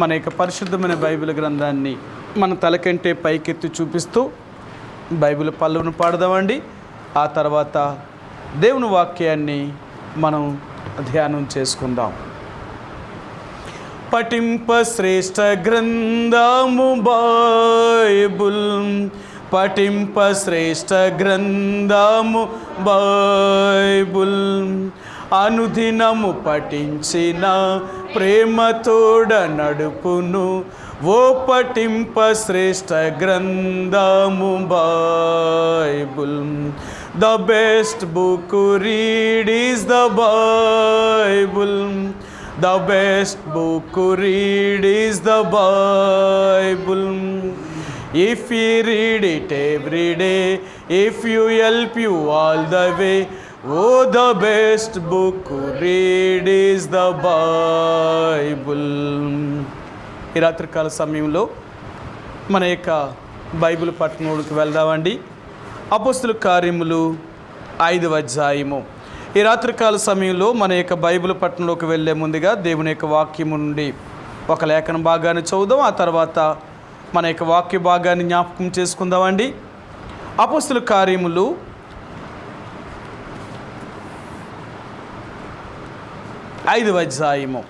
మన యొక్క పరిశుద్ధమైన బైబిల్ గ్రంథాన్ని మన తలకంటే పైకెత్తి చూపిస్తూ బైబిల్ పళ్ళును పాడదామండి. ఆ తర్వాత దేవుని వాక్యాన్ని మనం ధ్యానం చేసుకుందాం. పఠింప శ్రేష్ఠ గ్రంథము బైబుల్, పఠింప శ్రేష్ఠ గ్రంథము బైబుల్, అనుదినము పఠించిన ప్రేమతోడ నడుపును ఓ పఠింప శ్రేష్ఠ గ్రంథము Bible. The best book read is the Bible, the best book read is the Bible. If you read it every day, if you help you all the way, oh, the best book to read is the Bible. ఈ రాత్రికాల సమయంలో మన యొక్క Bible పట్టణంలోకి వెళ్దామండి. అపోస్తుల కార్యములు 5వ అధ్యాయము. ఈ రాత్రికాల సమయంలో మన యొక్క బైబిల్ పట్టణంలోకి వెళ్ళే ముందుగా దేవుని యొక్క వాక్యము నుండి ఒక లేఖన భాగాన్ని చదువుదాం. ఆ తర్వాత మన యొక్క వాక్య భాగాన్ని జ్ఞాపకం చేసుకుందామండి. అపోస్తుల కార్యములు 5వ అధ్యాయము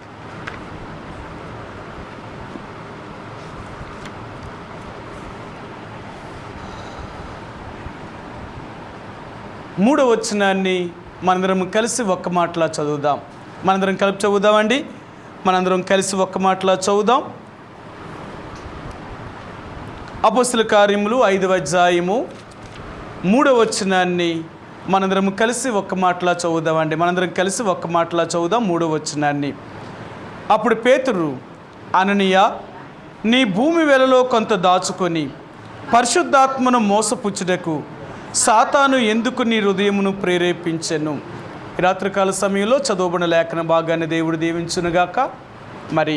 3వ వచనాన్ని మనందరం కలిసి ఒక్క మాటలా చదువుదాం. మనందరం కలిపి చదువుదామండి. మనందరం కలిసి ఒక్క మాటలా చదువుదాం. అపోస్తుల కార్యములు 5వ అధ్యాయము 3వ వచనాన్ని మనందరం కలిసి ఒక్క మాటలా చదువుదామండి. మనందరం కలిసి ఒక్క మాటలా చదువుదాం 3వ వచనాన్ని. అప్పుడు పేతురు, అననీయ, నీ భూమి వెలలో కొంత దాచుకొని పరిశుద్ధాత్మను మోసపుచ్చుటకు సాతాను ఎందుకు నీ హృదయమును ప్రేరేపించెను? రాత్రికాల సమయంలో చదవబడిన లేఖన భాగాన్ని దేవుడు దీవించునుగాక. మరి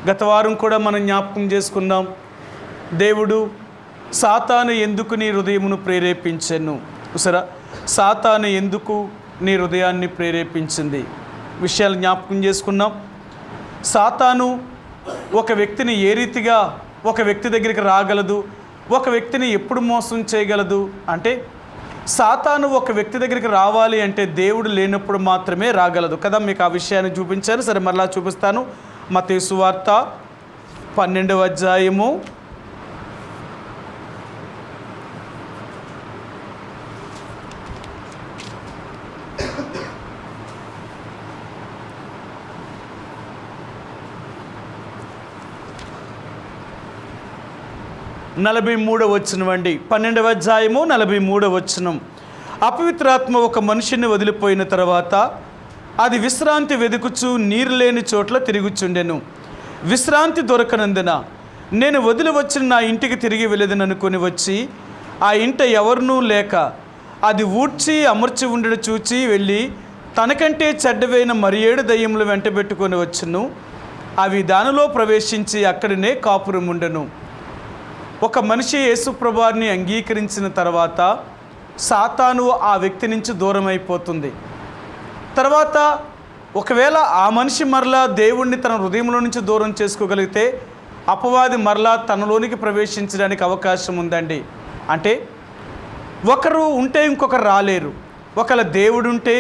గత వారం కూడా మనం జ్ఞాపకం చేసుకున్నాం. దేవుడు సాతాను ఎందుకు నీ హృదయమును ప్రేరేపించెను? సరే, సాతాను ఎందుకు నీ హృదయాన్ని ప్రేరేపించింది విషయాలు జ్ఞాపకం చేసుకున్నాం. సాతాను ఒక వ్యక్తిని ఏ రీతిగా ఒక వ్యక్తి దగ్గరికి రాగలదు, ఒక వ్యక్తిని ఎప్పుడు మోసం చేయగలదు అంటే, సాతాను ఒక వ్యక్తి దగ్గరికి రావాలి అంటే దేవుడు లేనప్పుడు మాత్రమే రాగలదు కదా. మీకు ఆ విషయాన్ని చూపించాను. సరే, మరలా చూపిస్తాను. మత్తయి సువార్త 12వ అధ్యాయము 43వ వచనం అండి. 12వ అధ్యాయము 43వ వచనం. అపవిత్రాత్మ ఒక మనిషిని వదిలిపోయిన తర్వాత అది విశ్రాంతి వెదుకుచు నీరు లేని చోట్ల తిరుగుచుండెను. విశ్రాంతి దొరకనందున నేను వదిలి వచ్చిన నా ఇంటికి తిరిగి వెళ్ళేదననుకొని వచ్చి ఆ ఇంట ఎవరినూ లేక అది ఊడ్చి అమర్చి ఉండడు చూచి వెళ్ళి తనకంటే చెడ్డవైన మరి 7 దయ్యములు వెంటబెట్టుకొని వచ్చును. అవి దానిలో ప్రవేశించి అక్కడనే కాపురం ఉండెను. ఒక మనిషి యేసుప్రభువుని అంగీకరించిన తర్వాత సాతాను ఆ వ్యక్తి నుంచి దూరం అయిపోతుంది. తర్వాత ఒకవేళ ఆ మనిషి మరలా దేవుణ్ణి తన హృదయంలో నుంచి దూరం చేసుకోగలిగితే అపవాది మరలా తనలోనికి ప్రవేశించడానికి అవకాశం ఉందండి. అంటే ఒకరు ఉంటే ఇంకొకరు రాలేరు. ఒకవేళ దేవుడు ఉంటే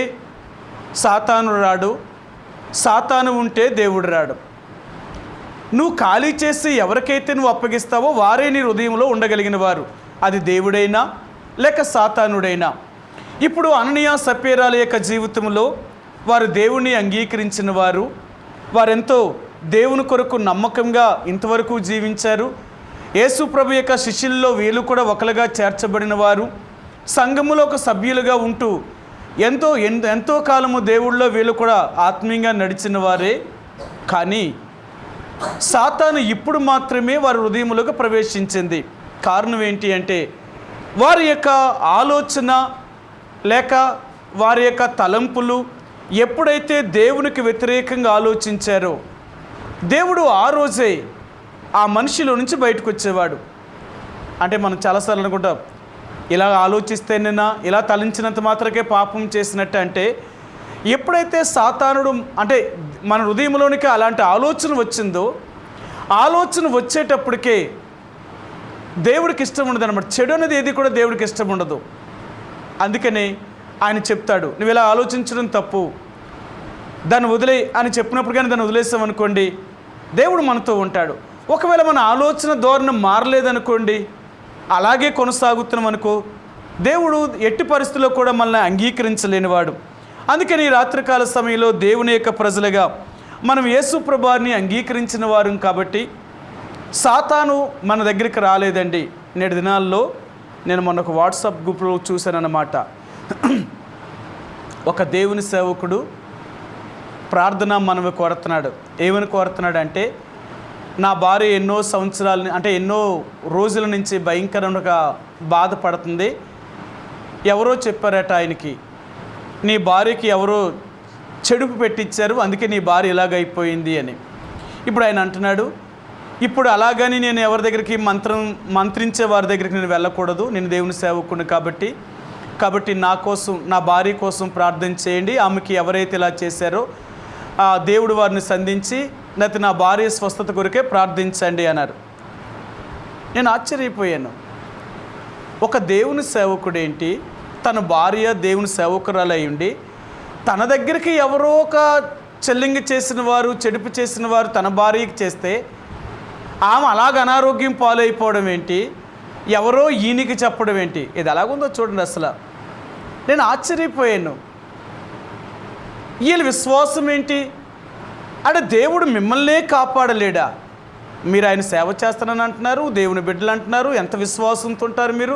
సాతాను రాడు, సాతాను ఉంటే దేవుడు రాడు. నువ్వు ఖాళీ చేసి ఎవరికైతే నువ్వు అప్పగిస్తావో వారే నీ హృదయంలో ఉండగలిగిన వారు, అది దేవుడైనా లేక సాతానుడైనా. ఇప్పుడు అననీయ సప్పీరాల యొక్క జీవితంలో వారు దేవుణ్ణి అంగీకరించిన వారు, వారెంతో దేవుని కొరకు నమ్మకంగా ఇంతవరకు జీవించారు. యేసు ప్రభు యొక్క శిష్యుల్లో వీళ్ళు కూడా ఒకలుగా చేర్చబడిన వారు, సంఘములో ఒక సభ్యులుగా ఉంటూ ఎంతో కాలము దేవుళ్ళలో వీళ్ళు కూడా ఆత్మీయంగా నడిచిన వారే. కానీ సాతాను ఇప్పుడు మాత్రమే వారి హృదయములోకి ప్రవేశించింది. కారణం ఏంటి అంటే వారి యొక్క ఆలోచన లేక వారి యొక్క తలంపులు ఎప్పుడైతే దేవునికి వ్యతిరేకంగా ఆలోచించారో దేవుడు ఆ రోజే ఆ మనిషిలో నుంచి బయటకు వచ్చేవాడు. అంటే మనం చాలాసార్లు అనుకుంటాం, ఇలా ఆలోచిస్తేనేనా, ఇలా తలంచినంత మాత్రకే పాపం చేసినట్టు. అంటే ఎప్పుడైతే సాతానుడు అంటే మన హృదయంలోనికి అలాంటి ఆలోచన వచ్చిందో ఆలోచన వచ్చేటప్పటికే దేవుడికి ఇష్టం ఉండదు అనమాట. చెడు అనేది ఏది కూడా దేవుడికి ఇష్టం ఉండదు. అందుకని ఆయన చెప్తాడు, నువ్వు ఇలా ఆలోచించడం తప్పు, దాన్ని వదిలే అని చెప్పినప్పుడు కానీ దాన్ని వదిలేసాం అనుకోండి, దేవుడు మనతో ఉంటాడు. ఒకవేళ మన ఆలోచన ధోరణి మారలేదనుకోండి, అలాగే కొనసాగుతున్నాం అనుకో, దేవుడు ఎట్టి పరిస్థితుల్లో కూడా మనల్ని అంగీకరించలేనివాడు. అందుకని ఈ రాత్రికాల సమయంలో దేవుని యొక్క ప్రజలుగా మనం యేసు ప్రభువుని అంగీకరించిన వారు కాబట్టి సాతాను మన దగ్గరికి రాలేదండి. నేటి దినాల్లో నేను మొన్న ఒక వాట్సాప్ గ్రూప్లో చూశానన్నమాట. ఒక దేవుని సేవకుడు ప్రార్థన మనవి కోరుతున్నాడు. ఏమని కోరుతున్నాడు అంటే, నా భార్య ఎన్నో సంవత్సరాల అంటే ఎన్నో రోజుల నుంచి భయంకరంగా బాధపడుతుంది. ఎవరో చెప్పారట ఆయనకి, నీ భార్యకి ఎవరో చెడుపు పెట్టించారు, అందుకే నీ భార్య ఇలాగైపోయింది అని. ఇప్పుడు ఆయన అంటున్నాడు, ఇప్పుడు అలాగని నేను ఎవరి దగ్గరికి మంత్రించే వారి దగ్గరికి నేను వెళ్ళకూడదు, నేను దేవుని సేవకుని కాబట్టి నా కోసం, నా భార్య కోసం ప్రార్థన చేయండి. ఆమెకి ఎవరైతే ఇలా చేశారో ఆ దేవుడు వారిని సంధించి లేకపోతే నా భార్య స్వస్థత కొరకే ప్రార్థించండి అన్నారు. నేను ఆశ్చర్యపోయాను. ఒక దేవుని సేవకుడేంటి, తన భార్య దేవుని సేవకురాలు అయ్యుండి తన దగ్గరికి ఎవరో ఒక చెల్లింగి చేసిన వారు, చెడుపు చేసిన వారు తన భార్యకి చేస్తే ఆమె అలాగ అనారోగ్యం పాలైపోవడం ఏంటి, ఎవరో ఈయనకి చెప్పడం ఏంటి, ఇది ఎలాగుందో చూడండి. అసలు నేను ఆశ్చర్యపోయాను. వీళ్ళ విశ్వాసం ఏంటి అంటే, దేవుడు మిమ్మల్నే కాపాడలేడా? మీరు ఆయన సేవ చేస్తానని అంటున్నారు, దేవుని బిడ్డలు అంటున్నారు, ఎంత విశ్వాసంతో ఉంటారు మీరు.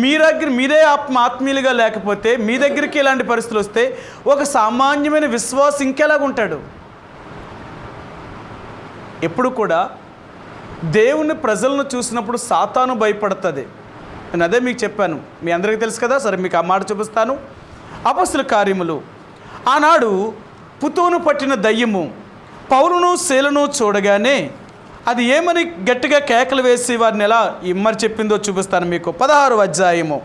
మీరే ఆత్మీయులుగా లేకపోతే మీ దగ్గరికి ఇలాంటి పరిస్థితులు వస్తే ఒక సామాన్యమైన విశ్వాసం ఇంకెలాగుంటాడు? ఎప్పుడు కూడా దేవుని ప్రజలను చూసినప్పుడు సాతాను భయపడుతుంది. నేను అదే మీకు చెప్పాను, మీ అందరికీ తెలుసు కదా. సరే, మీకు ఆ మాట చూపిస్తాను. అపొస్తలుల కార్యములు, ఆనాడు పుతోను పట్టిన దయ్యము పౌలును శీలను చూడగానే అది ఏమని గట్టిగా కేకలు వేసి వారిని ఎలా ఇమ్మరి చెప్పిందో చూపిస్తాను మీకు. 16వ అధ్యాయము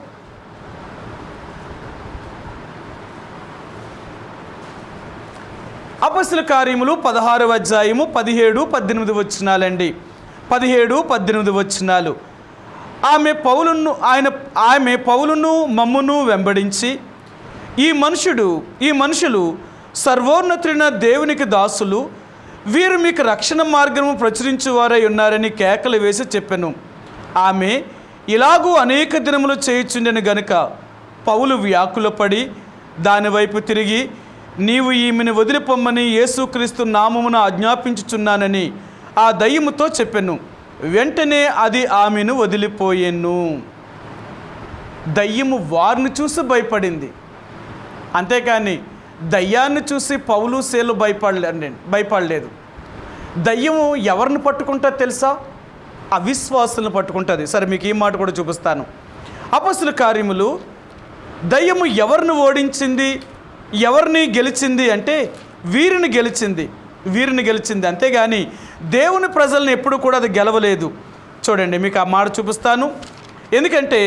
అపొస్తలుల కార్యములు 16వ అధ్యాయము 17-18 వచనాలండి. 17-18 వచనాలు. ఆమె పౌలును మమ్మును వెంబడించి, ఈ మనుషులు సర్వోన్నతుడైన దేవునికి దాసులు, వీరు మీకు రక్షణ మార్గము ప్రచురించువారై ఉన్నారని కేకలు వేసి చెప్పెను. ఆమె ఇలాగూ అనేక దినములు చేయుచుండెను గనుక పౌలు వ్యాకులపడి దానివైపు తిరిగి, నీవు ఈమెను వదిలిపొమ్మని యేసుక్రీస్తు నామమున ఆజ్ఞాపించుచున్నానని ఆ దయ్యముతో చెప్పెను. వెంటనే అది ఆమెను వదిలిపోయెను. దయ్యము వారిని చూసి భయపడింది, అంతేకాని దయ్యాన్ని చూసి పౌలు శీలు భయపడలేదు. దయ్యము ఎవరిని పట్టుకుంటుందో తెలుసా? అవిశ్వాసులను పట్టుకుంటుంది. సరే, మీకు ఈ మాట కూడా చూపిస్తాను. అపొస్తలుల కార్యములు, దయ్యము ఎవరిని ఓడించింది, ఎవరిని గెలిచింది అంటే వీరిని గెలిచింది, అంతేగాని దేవుని ప్రజలను ఎప్పుడు కూడా అది గెలవలేదు. చూడండి, మీకు ఆ మాట చూపిస్తాను. ఎందుకంటే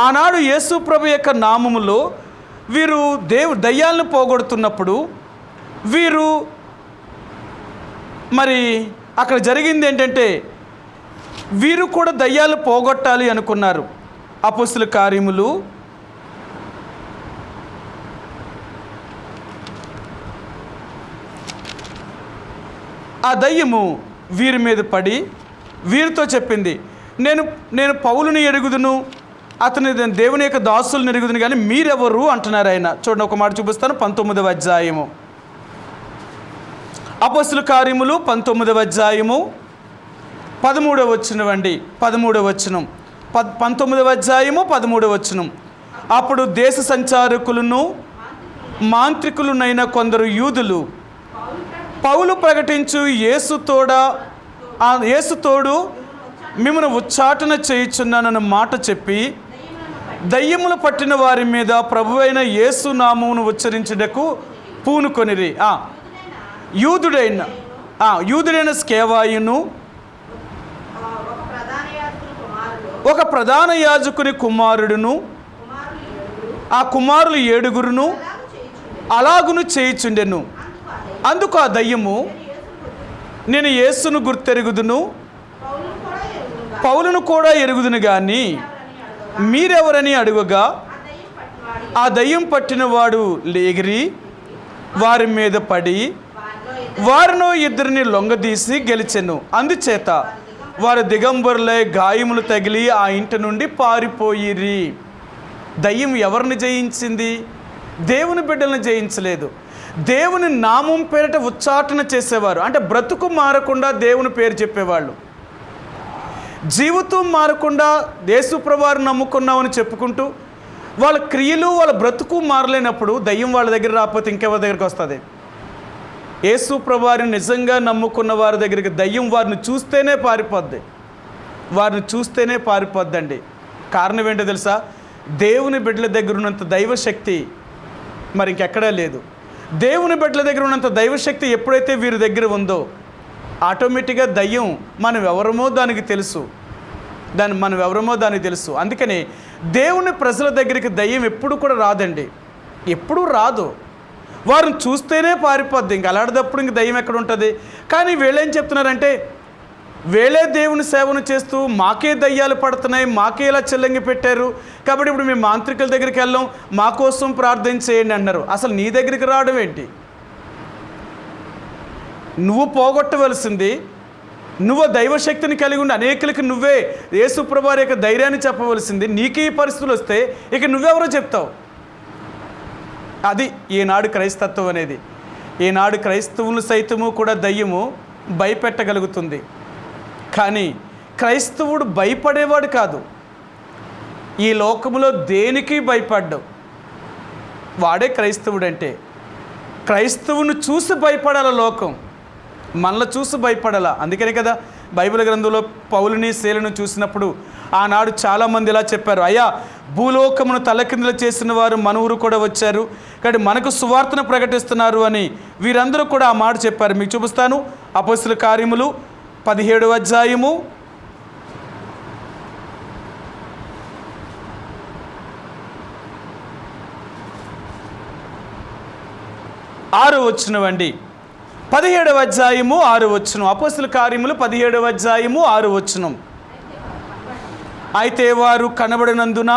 ఆనాడు యేసు ప్రభు యొక్క నామములో వీరు దయ్యాలను పోగొడుతున్నప్పుడు వీరు మరి అక్కడ జరిగింది ఏంటంటే, వీరు కూడా దయ్యాలు పోగొట్టాలి అనుకున్నారు. అపొస్తలుల కార్యములు 16 ఆ దయ్యము వీరి మీద పడి వీరితో చెప్పింది, నేను పౌలుని ఎరుగుదును, అతని దేవుని యొక్క దాసులను ఎరుగుదును, కానీ మీరెవరు అంటున్నారు ఆయన. చూడండి, ఒక మాట చూపిస్తాను. 19వ అధ్యాయము అపొస్తలుల కార్యములు 19వ అధ్యాయము 13వ వచనం అండి. 13వ వచనం 19వ అధ్యాయము 13వ వచనం. అప్పుడు దేశ సంచారకులను మాంత్రికులునైన కొందరు యూదులు పౌలు ప్రకటించు యేసు తోడు మిమ్మల్ని ఉచ్చాటన చేయుచున్నానన్న మాట చెప్పి దయ్యములు పట్టిన వారి మీద ప్రభువైన యేసు నామమును ఉచ్చరించుటకు పూనుకొనిరి. యూదుడైన స్కేవాయును, ఒక ప్రధాన యాజకుని కుమారుడును, ఆ కుమారులు 7 అలాగును చేయుచుండెను. అందుకు ఆ దయ్యము నేను యేసును గుర్తెరుగుదును, పౌలును కూడా ఎరుగుదును గాని మీరెవరని అడుగగా ఆ దయ్యం పట్టిన వాడు ఎగిరి వారి మీద పడి వారిలో ఇద్దరిని లొంగదీసి గెలిచెను. అందుచేత వారు దిగంబరులై గాయములు తగిలి ఆ ఇంటి నుండి పారిపోయిరి. దయ్యం ఎవరిని జయించింది? దేవుని బిడ్డలను జయించలేదు. దేవుని నామం పేరిట ఉచ్చాటన చేసేవారు, అంటే బ్రతుకు మారకుండా దేవుని పేరు చెప్పేవాళ్ళు, జీవితం మారకుండా యేసుప్రభువును నమ్ముకున్నామని చెప్పుకుంటూ వాళ్ళ క్రియలు వాళ్ళ బ్రతుకు మారలేనప్పుడు దయ్యం వాళ్ళ దగ్గర రాకపోతే ఇంకెవరి దగ్గరికి వస్తుంది? యేసుప్రభువుని నిజంగా నమ్ముకున్న వారి దగ్గరికి దయ్యం వారిని చూస్తేనే పారిపోద్ది, వారిని చూస్తేనే పారిపోద్దండి. కారణం ఏంటో తెలుసా? దేవుని బిడ్డల దగ్గర ఉన్నంత దైవశక్తి మరి ఇంకెక్కడా లేదు. దేవుని బిడ్డల దగ్గర ఉన్నంత దైవశక్తి ఎప్పుడైతే వీరి దగ్గర ఉందో ఆటోమేటిక్గా దయ్యం మనం ఎవరమో దానికి తెలుసు, దానికి తెలుసు. అందుకని దేవుని ప్రజల దగ్గరికి దయ్యం ఎప్పుడు కూడా రాదండి, ఎప్పుడూ రాదు. వారిని చూస్తేనే పారిపోద్ది. ఇంక అలాంటప్పుడు ఇంక దయ్యం ఎక్కడ ఉంటుంది? కానీ వీళ్ళేం చెప్తున్నారంటే, వీళ్ళే దేవుని సేవను చేస్తూ మాకే దయ్యాలు పడుతున్నాయి, మాకే ఇలా చెల్లంగి పెట్టారు, కాబట్టి ఇప్పుడు మేము మాంత్రికుల దగ్గరికి వెళ్ళాం, మా కోసం ప్రార్థన చేయండి అన్నారు. అసలు నీ దగ్గరికి రావడం ఏంటి? నువ్వు పోగొట్టవలసింది, నువ్వు దైవశక్తిని కలిగి ఉండి అనేకులకి నువ్వే యేసుప్రభువు యొక్క ధైర్యాన్ని చెప్పవలసింది. నీకు ఈ పరిస్థితులు వస్తే ఇక నువ్వెవరో చెప్తావు. అది ఈనాడు క్రైస్తత్వం అనేది. ఈనాడు క్రైస్తవులు సైతము కూడా దయ్యము భయపెట్టగలుగుతుంది. కానీ క్రైస్తవుడు భయపడేవాడు కాదు, ఈ లోకములో దేనికి భయపడ్డావు వాడే క్రైస్తవుడు. అంటే క్రైస్తవుని చూసి భయపడాల లోకం, మనల్ని చూసి భయపడాల. అందుకనే కదా బైబిల్ గ్రంథంలో పౌలుని శీలను చూసినప్పుడు ఆనాడు చాలామంది ఇలా చెప్పారు, అయ్యా భూలోకమును తలకిందులు చేసిన వారు మన ఊరు కూడా వచ్చారు, కాబట్టి మనకు సువార్తను ప్రకటిస్తున్నారు అని వీరందరూ కూడా ఆ మాట చెప్పారు. మీకు చూపిస్తాను. అపొస్తలుల కార్యములు 17వ అధ్యాయము 6వ వచనం అండి. 17వ అధ్యాయము 6వ వచనం. అపొస్తలుల కార్యములు 17వ అధ్యాయము 6వ వచనం. అయితే వారు కనబడినందున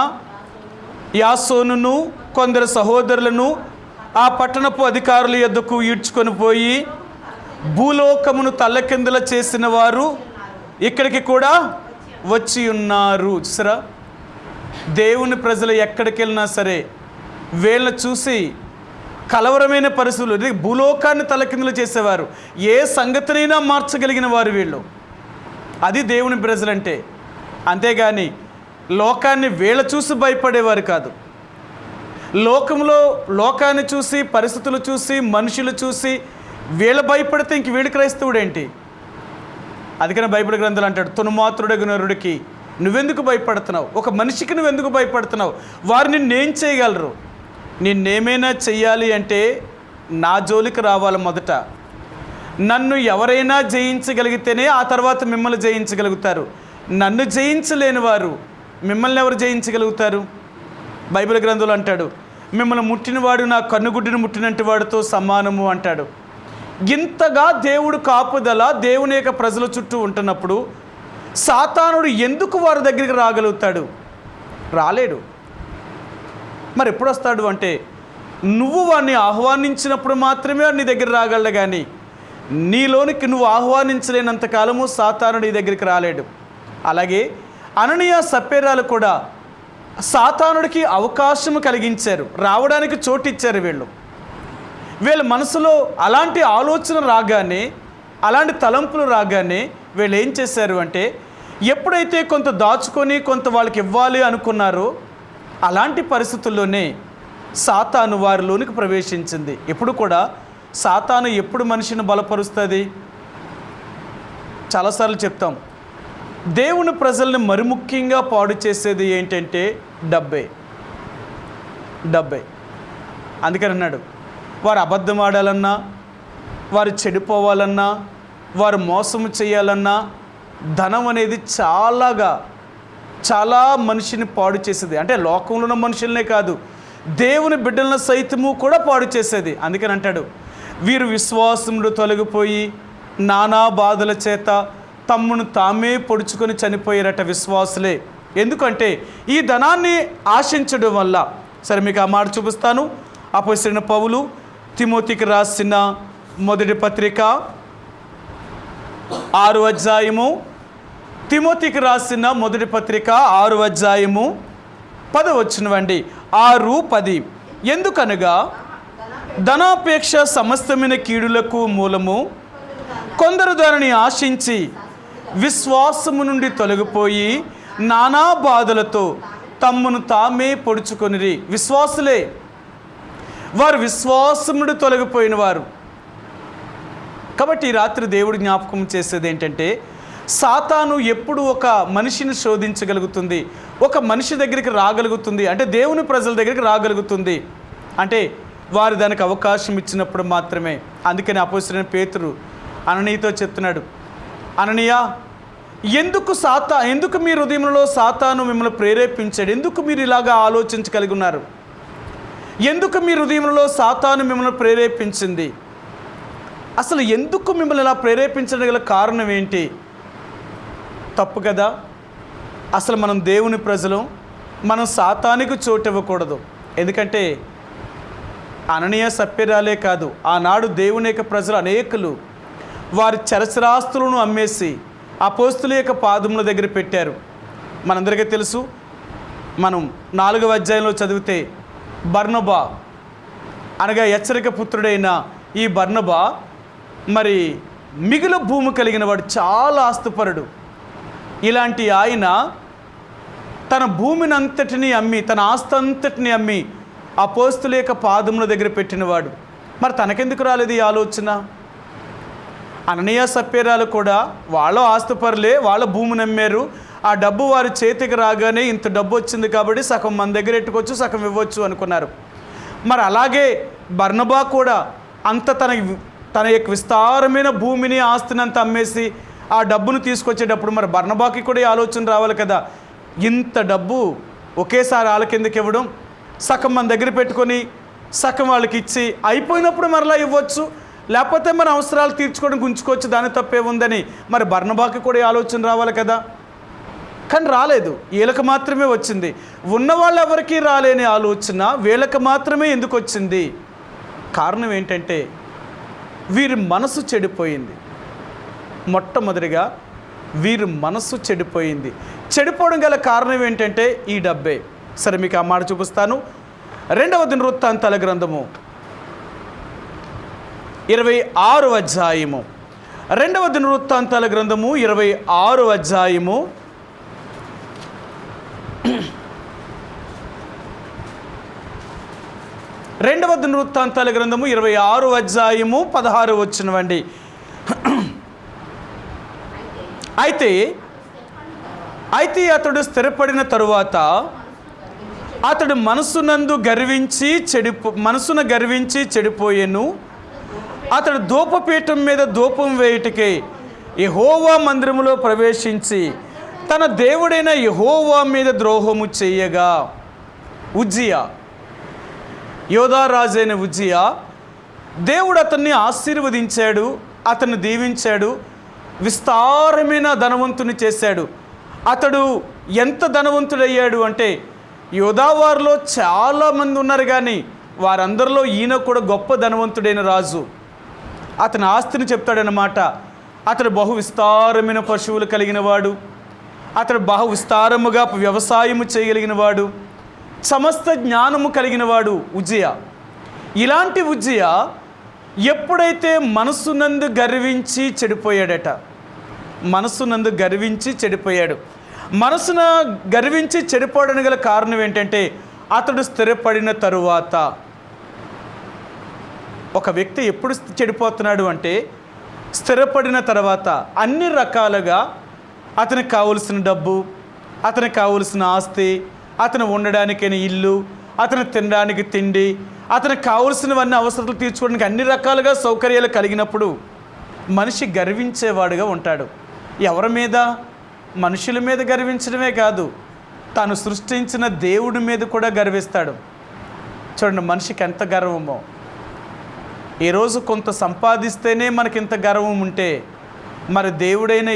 యాసోనును కొందరు సహోదరులను ఆ పట్టణపు అధికారుల యొద్దకు ఈడ్చుకొని పోయి భూలోకమును తల్లకిందుల చేసిన వారు ఇక్కడికి కూడా వచ్చి ఉన్నారు. చూసారా, దేవుని ప్రజలు ఎక్కడికి వెళ్ళినా సరే వీళ్ళని చూసి కలవరమైన పరిస్థితులు, భూలోకాన్ని తలకిందులు చేసేవారు, ఏ సంగతినైనా మార్చగలిగిన వారు వీళ్ళు. అది దేవుని ప్రజలంటే. అంతేగాని లోకాన్ని వీళ్ళ చూసి భయపడేవారు కాదు. లోకాన్ని చూసి, పరిస్థితులు చూసి, మనుషులు చూసి వీళ్ళ భయపడితే ఇంక వీడు క్రైస్తవుడు ఏంటి? అందుకని బైబిల్ గ్రంథాలు అంటాడు, తునుమాత్రుడగు నరుడికి నువ్వెందుకు భయపడుతున్నావు? ఒక మనిషికి నువ్వెందుకు భయపడుతున్నావు? వారు నిన్నేం చేయగలరు? నిన్నేమైనా చెయ్యాలి అంటే నా జోలికి రావాలి మొదట. నన్ను ఎవరైనా జయించగలిగితేనే ఆ తర్వాత మిమ్మల్ని జయించగలుగుతారు. నన్ను జయించలేని వారు మిమ్మల్ని ఎవరు జయించగలుగుతారు? బైబిల్ గ్రంథంలో అంటాడు, మిమ్మల్ని ముట్టినవాడు నా కన్నుగుడ్డిని ముట్టినట్టు వాడితో సమానము అంటాడు. ఇంతగా దేవుడు కాపుదల దేవుని యొక్క ప్రజల చుట్టూ ఉంటున్నప్పుడు సాతానుడు ఎందుకు వారి దగ్గరికి రాగలుగుతాడు? రాలేడు. మరి ఎప్పుడు వస్తాడు అంటే, నువ్వు వాడిని ఆహ్వానించినప్పుడు మాత్రమే నీ దగ్గర రాగలడు. కానీ నీలోనికి నువ్వు ఆహ్వానించలేనంత కాలము సాతానుడు నీ దగ్గరికి రాలేడు. అలాగే అననీయ సప్పేరాలు కూడా సాతానుడికి అవకాశం కలిగించారు, రావడానికి చోటు ఇచ్చారు. వీళ్ళ మనసులో అలాంటి ఆలోచన రాగానే, అలాంటి తలంపులు రాగానే వీళ్ళు ఏం చేశారు అంటే, ఎప్పుడైతే కొంత దాచుకొని కొంత వాళ్ళకి ఇవ్వాలి అనుకున్నారో అలాంటి పరిస్థితుల్లోనే సాతాను వారిలోనికి ప్రవేశించింది. ఎప్పుడు కూడా సాతాను ఎప్పుడు మనిషిని బలపరుస్తుంది? చాలాసార్లు చెప్తాం, దేవుని ప్రజల్ని మరి ముఖ్యంగా పాడు చేసేది ఏంటంటే డబ్బే. అందుకని అన్నాడు, వారు అబద్ధం ఆడాలన్నా, వారు చెడిపోవాలన్నా, వారు మోసం చేయాలన్నా ధనం అనేది చాలా మనిషిని పాడు చేసేది. అంటే లోకంలో ఉన్న మనుషులనే కాదు, దేవుని బిడ్డలను సైతము కూడా పాడు చేసేది. అందుకని అంటాడు, వీరు విశ్వాసముడు తొలగిపోయి నానా బాధల చేత తమ్మును తామే పొడుచుకొని చనిపోయారట విశ్వాసులే. ఎందుకంటే ఈ ధనాన్ని ఆశించడం వల్ల. సరే, మీకు ఆ మాట చూపిస్తాను. అపోస్తలుడైన పౌలు తిమోతికి రాసిన మొదటి పత్రిక 6వ అధ్యాయము, తిమోతికి రాసిన మొదటి పత్రిక 6వ అధ్యాయము 10వ వచనం అండి. 6:10. ఎందుకనగా ధనాపేక్ష సమస్తమైన కీడులకు మూలము, కొందరు దానిని ఆశించి విశ్వాసము నుండి తొలగిపోయి నానా బాధలతో తమ్మును తామే పొడుచుకొనిరి. విశ్వాసులే, వారు విశ్వాసము నుండి తొలగిపోయిన వారు. కాబట్టి ఈ రాత్రి దేవుడు జ్ఞాపకం చేసేది ఏంటంటే, సాతాను ఎప్పుడు ఒక మనిషిని శోధించగలుగుతుంది, ఒక మనిషి దగ్గరికి రాగలుగుతుంది, అంటే దేవుని ప్రజల దగ్గరికి రాగలుగుతుంది అంటే వారు దానికి అవకాశం ఇచ్చినప్పుడు మాత్రమే. అందుకని అపోస్తలుడైన పేతురు అననీయతో చెప్తున్నాడు, అననీయ, ఎందుకు మీ హృదయంలో సాతాను మిమ్మల్ని ప్రేరేపించాడు? ఎందుకు మీరు ఇలాగా ఆలోచించగలిగి ఉన్నారు? ఎందుకు మీ హృదయంలో సాతాను మిమ్మల్ని ప్రేరేపించింది? అసలు ఎందుకు మిమ్మల్ని ఇలా ప్రేరేపించడం గల కారణం ఏంటి? తప్పు కదా. అసలు మనం దేవుని ప్రజలు, మనం సాతానికి చోటు ఇవ్వకూడదు. ఎందుకంటే అననీయ సప్యరాలే కాదు, ఆనాడు దేవుని యొక్క ప్రజలు అనేకులు వారి చరచరాస్తులను అమ్మేసి అపోస్తుల యొక్క పాదముల దగ్గర పెట్టారు. మనందరికీ తెలుసు, మనం 4వ అధ్యాయంలో చదివితే బర్నబా అనగా హెచ్చరిక పుత్రుడైన ఈ బర్నబా మరి మిగులు భూమి కలిగిన వాడు, చాలా ఆస్తుపరుడు. ఇలాంటి ఆయన తన భూమిని అంతటిని అమ్మి, తన ఆస్తి అంతటిని అమ్మి అపోస్తుల యొక్క పాదముల దగ్గర పెట్టినవాడు. మరి తనకెందుకు రాలేదు ఈ ఆలోచన? అననీయ సప్యరాలు కూడా వాళ్ళ ఆస్తుపరులే, వాళ్ళ భూమిని అమ్మారు. ఆ డబ్బు వారి చేతికి రాగానే ఇంత డబ్బు వచ్చింది కాబట్టి సగం మన దగ్గర ఎట్టుకోవచ్చు, సగం ఇవ్వచ్చు అనుకున్నారు. మరి అలాగే బర్నబా కూడా అంత తన యొక్క విస్తారమైన భూమిని, ఆస్తిని అంతా అమ్మేసి ఆ డబ్బును తీసుకొచ్చేటప్పుడు మరి బర్నబాకి కూడా ఈ ఆలోచన రావాలి కదా, ఇంత డబ్బు ఒకేసారి వాళ్ళ కిందకి ఇవ్వడం, సగం మన దగ్గర పెట్టుకొని సగం వాళ్ళకి ఇచ్చి అయిపోయినప్పుడు మరలా ఇవ్వచ్చు, లేకపోతే మన అవసరాలు తీర్చుకోవడం ఉంచుకోవచ్చు, దాని తప్పే ఉందని మరి బర్నబాకి కూడా ఈ ఆలోచన రావాలి కదా. కానీ రాలేదు, వీళ్ళకి మాత్రమే వచ్చింది. ఉన్నవాళ్ళు ఎవరికీ రాలేని ఆలోచన వీళ్ళకి మాత్రమే ఎందుకు వచ్చింది? కారణం ఏంటంటే వీరి మనసు చెడిపోయింది. మొట్టమొదటిగా వీరి మనసు చెడిపోయింది. చెడిపోవడం గల కారణం ఏంటంటే ఈ డబ్బే. సరే, మీకు ఆ మాట చూపిస్తాను. 2వ దినవృత్తాంతాల గ్రంథము 26వ అధ్యాయము, 2వ దినవృత్తాంతాల గ్రంథము 26వ అధ్యాయము 2వ దినవృత్తాంతాల గ్రంథము 26వ అధ్యాయము 16వ వచనం అండి. అయితే అతడు స్థిరపడిన తరువాత అతడు మనసును గర్వించి చెడిపోయెను. అతడు ధూపపీఠం మీద ధూపం వేయుటకై యెహోవా మందిరములో ప్రవేశించి తన దేవుడైన యెహోవా మీద ద్రోహము చేయగా. ఉజ్జియా, యోధా రాజైన ఉజ్జియా, దేవుడు అతన్ని ఆశీర్వదించాడు, అతన్ని దీవించాడు, విస్తారమైన ధనవంతుని చేశాడు. అతడు ఎంత ధనవంతుడయ్యాడు అంటే యోధా వారిలో చాలామంది ఉన్నారు, కానీ వారందరిలో ఈయన కూడా గొప్ప ధనవంతుడైన రాజు. అతని ఆస్తిని చెప్తాడనమాట. అతడు బహు విస్తారమైన పశువులు కలిగిన వాడు, అతడు బహు విస్తారముగా వ్యవసాయము చేయగలిగిన వాడు, సమస్త జ్ఞానము కలిగిన వాడు ఉజ్జియా. ఇలాంటి ఉజ్జియా ఎప్పుడైతే మనసునందు గర్వించి చెడిపోయాడట, మనసునందు గర్వించి చెడిపోయాడు. మనసున గర్వించి చెడిపోవడానికి గల కారణం ఏంటంటే అతడు స్థిరపడిన తరువాత. ఒక వ్యక్తి ఎప్పుడు చెడిపోతున్నాడు అంటే స్థిరపడిన తర్వాత. అన్ని రకాలుగా అతనికి కావలసిన డబ్బు, అతనికి కావలసిన ఆస్తి, అతను ఉండడానికైన ఇల్లు, అతను తినడానికి తిండి, అతనికి కావలసినవన్నీ అవసరాలు తీర్చుకోవడానికి అన్ని రకాలుగా సౌకర్యాలు కలిగినప్పుడు మనిషి గర్వించేవాడుగా ఉంటాడు. ఎవరి మీద? మనుషుల మీద గర్వించడమే కాదు, తాను సృష్టించిన దేవుడి మీద కూడా గర్విస్తాడు. చూడండి, మనిషికి ఎంత గర్వమో. ఈరోజు కొంత సంపాదిస్తేనే మనకింత గర్వం ఉంటే మరి దేవుడైన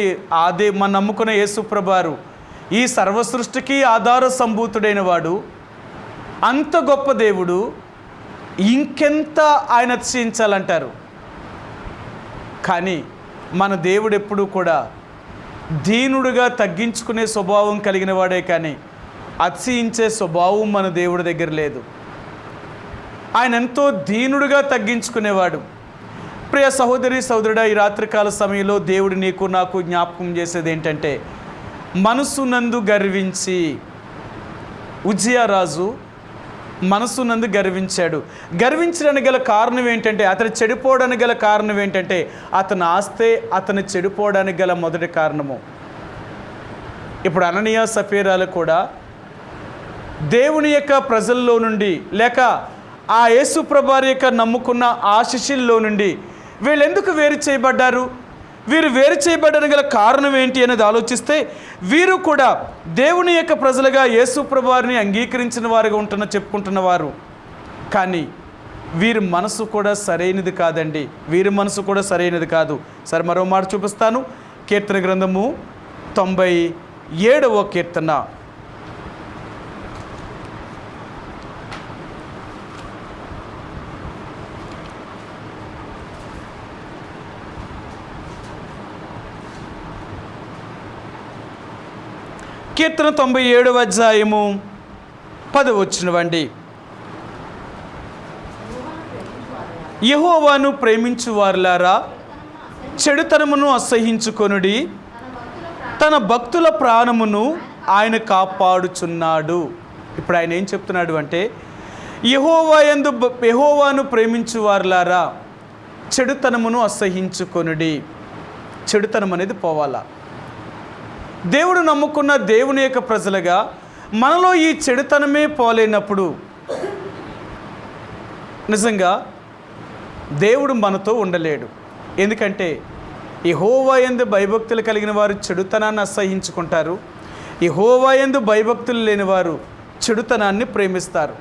మన నమ్ముకున్న యేసుప్రభువారు ఈ సర్వసృష్టికి ఆధార సంభూతుడైన వాడు, అంత గొప్ప దేవుడు, ఇంకెంత ఆయన అతిశయించాలంటారు. కానీ మన దేవుడు ఎప్పుడూ కూడా దీనుడుగా తగ్గించుకునే స్వభావం కలిగిన వాడే, కానీ అతిశయించే స్వభావం మన దేవుడి దగ్గర లేదు. ఆయన ఎంతో దీనుడుగా తగ్గించుకునేవాడు. ప్రియ సహోదరి సహోదరుడా, ఈ రాత్రికాల సమయంలో దేవుడు నీకు నాకు జ్ఞాపకం చేసేది ఏంటంటే, మనసునందు గర్వించి, ఉజ్జియా రాజు మనసునందు గర్వించాడు. గర్వించడానికి గల కారణం ఏంటంటే, అతను చెడిపోవడానికి గల కారణం ఏంటంటే, అతని ఆస్తే అతను చెడిపోవడానికి గల మొదటి కారణము. ఇప్పుడు అననీయ సఫీరాలు కూడా దేవుని యొక్క ప్రజల్లో నుండి, లేక ఆ యేసుప్రభువారి యొక్క నమ్ముకున్న ఆ శిష్యుల్లో నుండి వీళ్ళు ఎందుకు వేరు చేయబడ్డారు? వీరు వేరు చేయబడడానికి గల కారణం ఏంటి అనేది ఆలోచిస్తే, వీరు కూడా దేవుని యొక్క ప్రజలుగా యేసుప్రభువారిని అంగీకరించిన వారుగా చెప్పుకుంటున్నవారు, కానీ వీరి మనసు కూడా సరైనది కాదండి. వీరి మనసు కూడా సరైనది కాదు. సరే, మరో మాట చూపిస్తాను. కీర్తన గ్రంథము 97వ కీర్తన 97వ అధ్యాయము 10వ వచనమండి. యెహోవాను ప్రేమించు వారులారా, చెడుతనమును అసహించుకొనుడి, తన భక్తుల ప్రాణమును ఆయన కాపాడుచున్నాడు. ఇప్పుడు ఆయన ఏం చెప్తున్నాడు అంటే, యెహోవాను ప్రేమించు వారులారా, చెడుతనమును అసహించుకొనుడి. చెడుతనం అనేది పోవాలా. దేవుడు నమ్ముకున్న దేవుని యొక్క ప్రజలుగా మనలో ఈ చెడుతనమే పోలేనప్పుడు నిజంగా దేవుడు మనతో ఉండలేడు. ఎందుకంటే యెహోవా యందు భయభక్తులు కలిగిన వారు చెడుతనాన్ని అసహించుకుంటారు. యెహోవా యందు భయభక్తులు లేని వారు చెడుతనాన్ని ప్రేమిస్తారు.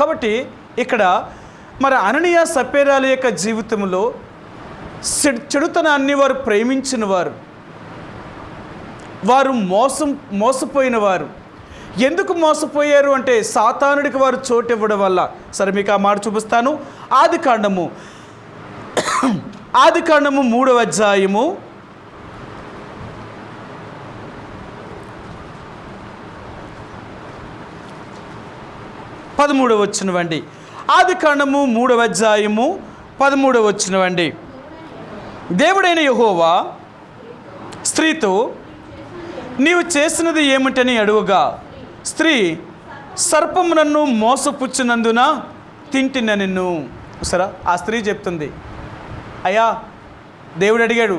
కాబట్టి ఇక్కడ మరి అననీయ సఫీరాల యొక్క జీవితంలో చెడుతనాన్ని వారు ప్రేమించిన వారు మోసపోయిన వారు. ఎందుకు మోసపోయారు అంటే, సాతానుడికి వారు చోటు ఇవ్వడం వల్ల. సరే, మీకు ఆ మాట చూపిస్తాను. ఆదికాండము 3వ అధ్యాయము 13వ వచనమండి. ఆదికాండము 3వ అధ్యాయము 13వ వచనమండి. దేవుడైన యెహోవా స్త్రీతో, నీవు చేసినది ఏమిటని అడుగుగా, స్త్రీ, సర్పము నన్ను మోసపుచ్చినందున తింటిన నిన్ను. సరే, ఆ స్త్రీ చెప్తుంది, అయ్యా దేవుడు అడిగాడు,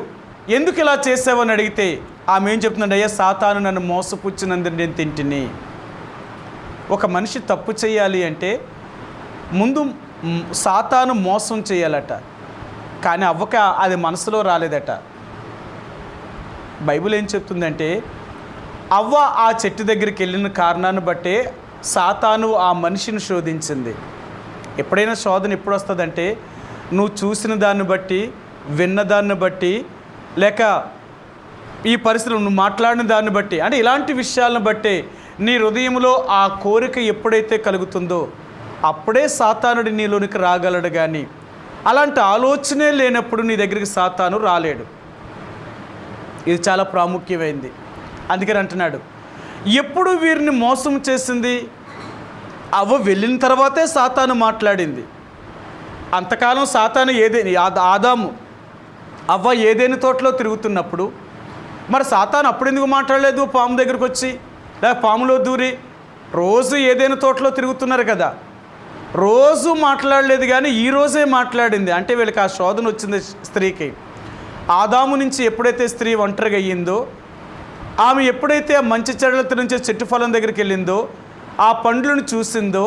ఎందుకు ఇలా చేసావని అడిగితే ఆమె ఏం చెప్తుందండి, అయ్యా సాతాను నన్ను మోసపుచ్చినందున నేను తింటిని. ఒక మనిషి తప్పు చేయాలి అంటే ముందు సాతాను మోసం చేయాలట, కానీ అవ్వక అది మనసులో రాలేదట. బైబిల్ ఏం చెప్తుందంటే, అవ్వ ఆ చెట్టు దగ్గరికి వెళ్ళిన కారణాన్ని బట్టే సాతాను ఆ మనిషిని శోధించింది. ఎప్పుడైనా శోధన ఎప్పుడు వస్తుందంటే, నువ్వు చూసిన దాన్ని బట్టి, విన్నదాన్ని బట్టి, లేక ఈ పరిస్థితులు నువ్వు మాట్లాడిన దాన్ని బట్టి, అంటే ఇలాంటి విషయాలను బట్టి నీ హృదయంలో ఆ కోరిక ఎప్పుడైతే కలుగుతుందో అప్పుడే సాతానుడి నీలోనికి రాగలడు. కానీ అలాంటి ఆలోచనే లేనప్పుడు నీ దగ్గరికి సాతాను రాలేడు. ఇది చాలా ప్రాముఖ్యమైంది. అందుకని అంటున్నాడు, ఎప్పుడు వీరిని మోసం చేసింది? అవ్వ వెళ్ళిన తర్వాతే సాతాను మాట్లాడింది. అంతకాలం సాతాను ఆదాము అవ్వ ఏదేని తోటలో తిరుగుతున్నప్పుడు మరి సాతాను అప్పుడెందుకు మాట్లాడలేదు? పాము దగ్గరికి వచ్చి, లేక పాములో దూరి, రోజు ఏదేని తోటలో తిరుగుతున్నారు కదా, రోజు మాట్లాడలేదు. కానీ ఈరోజే మాట్లాడింది. అంటే వీళ్ళకి ఆ శోధన వచ్చింది స్త్రీకి. ఆదాము నుంచి ఎప్పుడైతే స్త్రీ ఒంటరిగా అయ్యిందో, ఆమె ఎప్పుడైతే ఆ మంచి చెడులతో నుంచి చెట్టు ఫలం దగ్గరికి వెళ్ళిందో, ఆ పండ్లను చూసిందో,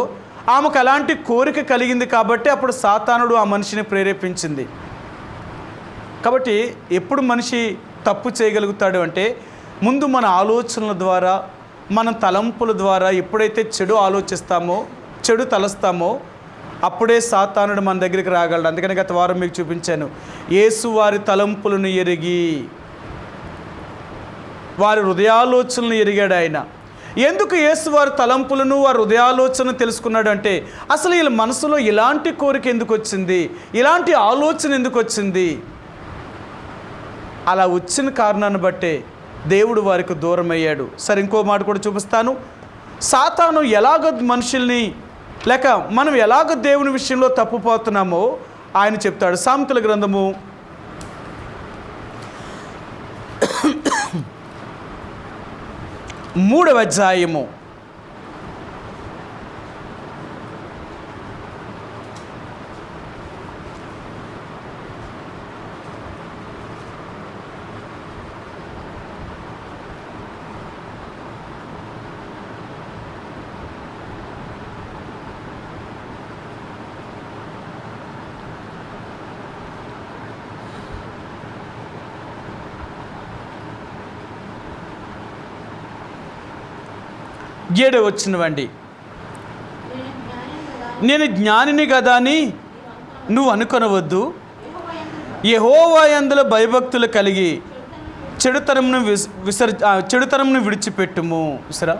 ఆమెకు అలాంటి కోరిక కలిగింది. కాబట్టి అప్పుడు సాతానుడు ఆ మనిషిని ప్రేరేపించింది. కాబట్టి ఎప్పుడు మనిషి తప్పు చేయగలుగుతాడు అంటే, ముందు మన ఆలోచనల ద్వారా, మన తలంపుల ద్వారా ఎప్పుడైతే చెడు ఆలోచిస్తామో, చెడు తలస్తామో, అప్పుడే సాతానుడు మన దగ్గరికి రాగలడు. అందుకని గత వారం మీకు చూపించాను, యేసు వారి తలంపులను ఎరిగి, వారి హృదయాలోచనలను ఎరిగాడు ఆయన. ఎందుకు యేసు వారి తలంపులను, వారి హృదయాలోచనను తెలుసుకున్నాడు అంటే, అసలు వీళ్ళ మనసులో ఇలాంటి కోరిక ఎందుకు వచ్చింది, ఇలాంటి ఆలోచన ఎందుకు వచ్చింది, అలా వచ్చిన కారణాన్ని బట్టే దేవుడు వారికి దూరం అయ్యాడు. సరే, ఇంకో మాట కూడా చూపిస్తాను. సాతాను ఎలాగ మనుషుల్ని, లేక మనం ఎలాగ దేవుని విషయంలో తప్పుపోతున్నామో ఆయన చెప్తాడు. సామెతల గ్రంథము 3వ అధ్యాయము 7వ వచనమండి. నేను జ్ఞానిని కదా అని నువ్వు అనుకొనవద్దు, యెహోవా యందు భయభక్తులు కలిగి చెడుతనమును విడిచిపెట్టుము. సరే,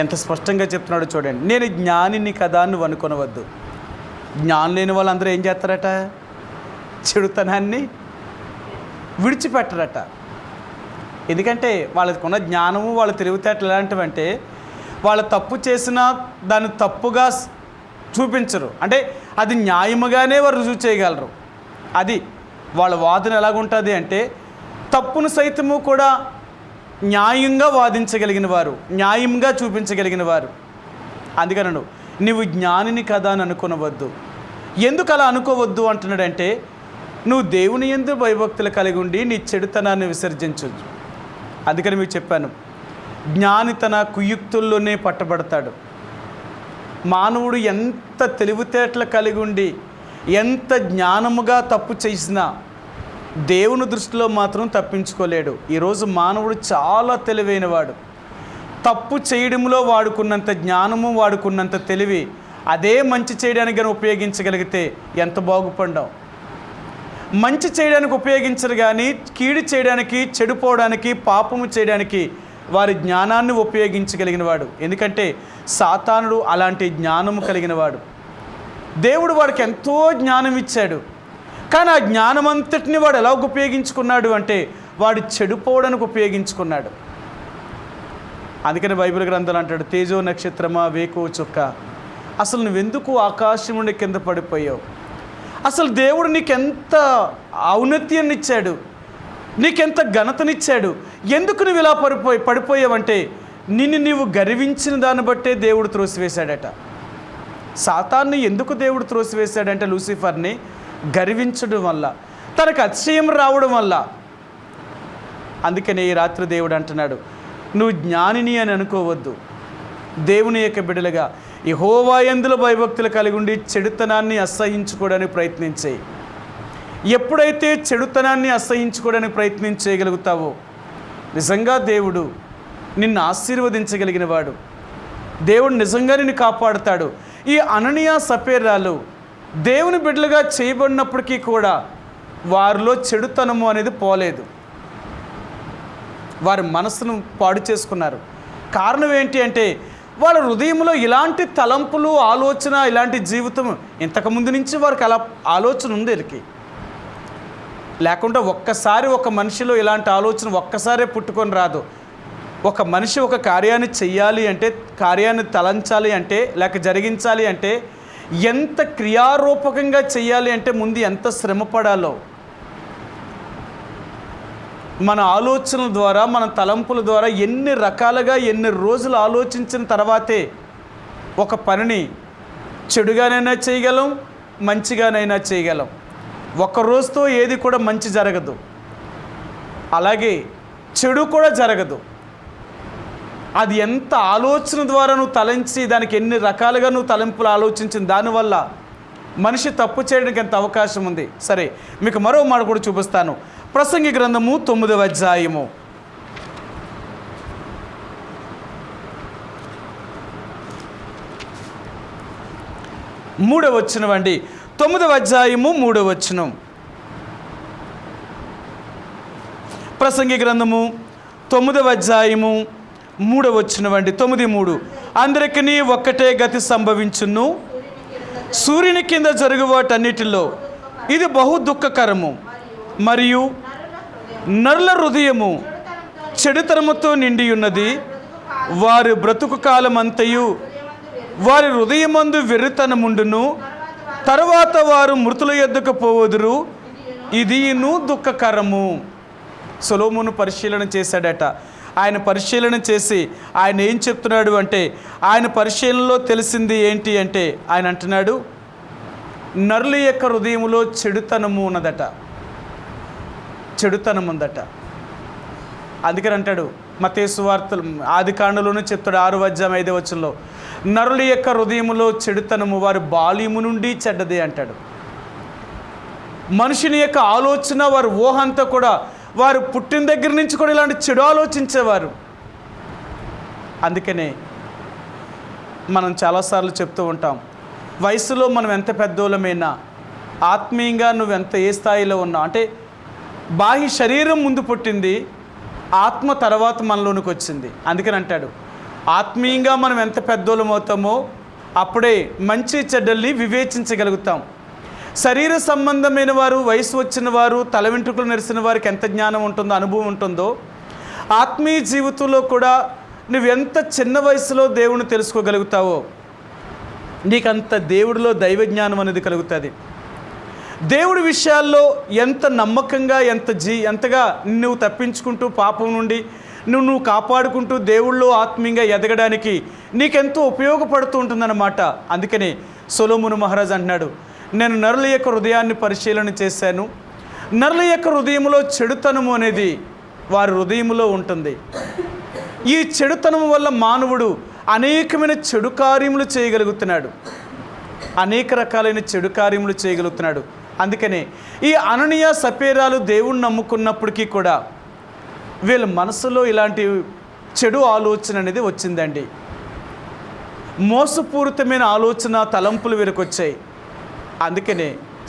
ఎంత స్పష్టంగా చెప్తున్నాడో చూడండి. నేను జ్ఞానిని కదా నువ్వు అనుకొనవద్దు. జ్ఞానం లేని వాళ్ళందరూ ఏం చేస్తారట? చెడుతనాన్ని విడిచిపెట్టరట. ఎందుకంటే వాళ్ళకున్న జ్ఞానము, వాళ్ళ తెలివితేటలు ఎలాంటివంటే, వాళ్ళు తప్పు చేసినా దాన్ని తప్పుగా చూపించరు. అంటే అది న్యాయముగానే వారు రుజువు చేయగలరు. అది వాళ్ళ వాదన ఎలాగుంటుంది అంటే, తప్పును సైతము కూడా న్యాయంగా వాదించగలిగిన వారు, న్యాయంగా చూపించగలిగిన వారు. అందుకనను నువ్వు జ్ఞానిని కదా అని అనుకోవద్దు. ఎందుకు అలా అనుకోవద్దు అంటున్నాడంటే, నువ్వు దేవుని యందు భయభక్తులు కలిగి ఉండి నీ చెడుతనాన్ని విసర్జించవచ్చు. అందుకని మీకు చెప్పాను, జ్ఞాని తన కుయుక్తుల్లోనే పట్టబడతాడు. మానవుడు ఎంత తెలివితేటలు కలిగి ఉండి ఎంత జ్ఞానముగా తప్పు చేసినా దేవుని దృష్టిలో మాత్రం తప్పించుకోలేడు. ఈరోజు మానవుడు చాలా తెలివైనవాడు. తప్పు చేయడంలో వాడుకున్నంత జ్ఞానము, వాడుకున్నంత తెలివి అదే మంచి చేయడానికి కానీ ఉపయోగించగలిగితే ఎంత బాగుపడ్డాం. మంచి చేయడానికి ఉపయోగించరు కానీ కీడు చేయడానికి, చెడిపోవడానికి, పాపము చేయడానికి వారి జ్ఞానాన్ని ఉపయోగించగలిగిన వాడు. ఎందుకంటే సాతానుడు అలాంటి జ్ఞానము కలిగిన వాడు. దేవుడు వాడికి ఎంతో జ్ఞానం ఇచ్చాడు. కానీ ఆ జ్ఞానం అంతటిని వాడు ఎలా ఉపయోగించుకున్నాడు అంటే, వాడు చెడిపోవడానికి ఉపయోగించుకున్నాడు. అందుకని బైబిల్ గ్రంథాలు అంటాడు, తేజో నక్షత్రమా, వేకో చుక్క, అసలు నువ్వెందుకు ఆకాశం నుండి కింద పడిపోయావు? అసలు దేవుడు నీకెంత ఔన్నత్యాన్ని ఇచ్చాడు, నీకెంత ఘనతనిచ్చాడు, ఎందుకు నువ్వు ఇలా పడిపోయావంటే, నిన్ను నీవు గర్వించిన దాన్ని బట్టే దేవుడు త్రోసివేశాడట. సాతాన్ని ఎందుకు దేవుడు త్రోసివేశాడంటే, లూసిఫర్ని గర్వించడం వల్ల, తనకు అతిశయం రావడం వల్ల. అందుకని ఈ రాత్రి దేవుడు అంటున్నాడు, నువ్వు జ్ఞానిని అని అనుకోవద్దు. దేవుని యొక్క బిడ్డలుగా యెహోవా యందు భయభక్తులు కలిగి ఉండి చెడుతనాన్ని అసహించుకోవడానికి ప్రయత్నించేయి. ఎప్పుడైతే చెడుతనాన్ని అసహించుకోవడానికి ప్రయత్నం చేయగలుగుతావో, నిజంగా దేవుడు నిన్ను ఆశీర్వదించగలిగిన వాడు. దేవుడు నిజంగా నిన్ను కాపాడుతాడు. ఈ అననీయ సపేరాలు దేవుని బిడ్డలుగా చేయబడినప్పటికీ కూడా వారిలో చెడుతనము అనేది పోలేదు. వారి మనసును పాడు చేసుకున్నారు. కారణం ఏంటి అంటే, వాళ్ళ హృదయంలో ఇలాంటి తలంపులు, ఆలోచన, ఇలాంటి జీవితం ఇంతకుముందు నుంచి వారికి అలా ఆలోచన ఉంది వీళ్ళకి. లేకుండా ఒక్కసారి ఒక మనిషిలో ఇలాంటి ఆలోచన ఒక్కసారే పుట్టుకొని రాదు. ఒక మనిషి ఒక కార్యాన్ని చెయ్యాలి అంటే, కార్యాన్ని తలంచాలి అంటే, లేక జరిగించాలి అంటే, ఎంత క్రియారూపకంగా చెయ్యాలి అంటే ముందు ఎంత శ్రమ పడాలో. మన ఆలోచనల ద్వారా, మన తలంపుల ద్వారా ఎన్ని రకాలుగా ఎన్ని రోజులు ఆలోచించిన తర్వాతే ఒక పనిని చెడుగానైనా చేయగలం, మంచిగానైనా చేయగలం. ఒక రోజుతో ఏది కూడా మంచి జరగదు, అలాగే చెడు కూడా జరగదు. అది ఎంత ఆలోచన ద్వారా నువ్వు తలంచి, దానికి ఎన్ని రకాలుగా నువ్వు తలంపులు ఆలోచించిన దానివల్ల మనిషి తప్పు చేయడానికి ఎంత అవకాశం ఉంది. సరే, మీకు మరో మాట కూడా చూపిస్తాను. ప్రసంగి గ్రంథము 9వ అధ్యాయము 9 3వ వచనం అండి. 9వ అధ్యాయము 3వ వచనం. ప్రసంగి గ్రంథము 9వ అధ్యాయము 3వ వచనం అండి. 9:3. అందరికీ ఒక్కటే గతి సంభవించును, సూర్యుని కింద జరుగు వాటన్నిటిలో ఇది బహు దుఃఖకరము, మరియు నరుల హృదయము చెడుతనముతో నిండి ఉన్నది. వారి బ్రతుకు కాలమంతయు వారి హృదయమందు వెర్రితనముండును, తరువాత వారు మృతుల యొద్దకు పోవుదురు, ఇదియును దుఃఖకరము. సొలొమోను పరిశీలన చేశాడట. ఆయన పరిశీలన చేసి ఆయన ఏం చెప్తున్నాడు అంటే, ఆయన పరిశీలనలో తెలిసింది ఏంటి అంటే, ఆయన అంటున్నాడు నరుల యొక్క హృదయంలో చెడుతనము ఉన్నదట, చెడుతనం ఉందట. అందుకని అంటాడు మత్తయి సువార్తలు ఆది కాండలోనే చెప్తాడు 6వ అధ్యాయం 5వ వచనంలో, నరుల యొక్క హృదయములో చెడుతనము వారి బాల్యము నుండి చెడ్డదే అంటాడు. మనుషుని యొక్క ఆలోచన, వారి ఊహ అంతా కూడా వారు పుట్టిన దగ్గర నుంచి కూడా ఇలాంటి చెడు ఆలోచించేవారు. అందుకనే మనం చాలాసార్లు చెప్తూ ఉంటాం, వయసులో మనం ఎంత పెద్దోళ్ళమైనా ఆత్మీయంగా నువ్వెంత ఏ స్థాయిలో ఉన్నావు అంటే, బాహ్య శరీరం ముందు పుట్టింది, ఆత్మ తర్వాత మనలోనికి వచ్చింది. అందుకని అంటాడు ఆత్మీయంగా మనం ఎంత పెద్దోళ్ళం అవుతామో అప్పుడే మంచి చెడ్డల్ని వివేచించగలుగుతాం. శరీర సంబంధమైన వారు, వయసు వచ్చిన వారు, తల వెంట్రుకలు నెరిసిన వారికి ఎంత జ్ఞానం ఉంటుందో, అనుభవం ఉంటుందో, ఆత్మీయ జీవితంలో కూడా నువ్వెంత చిన్న వయసులో దేవుని తెలుసుకోగలుగుతావో నీకంత దేవుడిలో దైవ జ్ఞానం అనేది కలుగుతుంది. దేవుడి విషయాల్లో ఎంత నమ్మకంగా ఎంతగా నువ్వు తప్పించుకుంటూ పాపం నుండి నువ్వు కాపాడుకుంటూ దేవుళ్ళో ఆత్మీయంగా ఎదగడానికి నీకెంతో ఉపయోగపడుతూ ఉంటుందన్నమాట. అందుకని సొలొమోను మహారాజు అంటున్నాడు, నేను నరుల యొక్క హృదయాన్ని పరిశీలన చేశాను, నరుల యొక్క హృదయంలో చెడుతనము అనేది వారి హృదయంలో ఉంటుంది. ఈ చెడుతనము వల్ల మానవుడు అనేకమైన చెడు కార్యములు చేయగలుగుతున్నాడు, అనేక రకాలైన చెడు కార్యములు చేయగలుగుతున్నాడు. అందుకనే ఈ అననీయ సపేరాలు దేవుణ్ణి నమ్ముకున్నప్పటికీ కూడా వీళ్ళ మనసులో ఇలాంటి చెడు ఆలోచన అనేది వచ్చిందండి. మోసపూరితమైన ఆలోచన, తలంపులు వీరికి వచ్చాయి. అందుకనే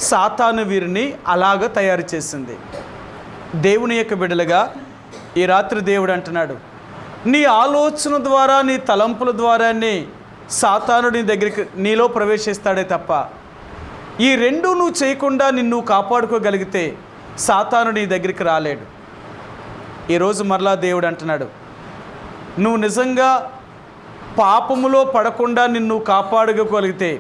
సాతాను వీరిని అలాగ తయారు చేసింది. దేవుని యొక్క బిడ్డలుగా ఈ రాత్రి దేవుడు అంటున్నాడు, నీ ఆలోచన ద్వారా, నీ తలంపుల ద్వారానే సాతాను నీ దగ్గరికి నీలో ప్రవేశిస్తాడే తప్ప, ఈ రెండు నువ్వు చేయకుండా నిన్ను కాపాడుకోగలిగితే సాతాను నీ దగ్గరికి రాలేడు. ఈరోజు మరలా దేవుడు అంటున్నాడు, నువ్వు నిజంగా పాపములో పడకుండా నిన్ను కాపాడుకోగలిగితే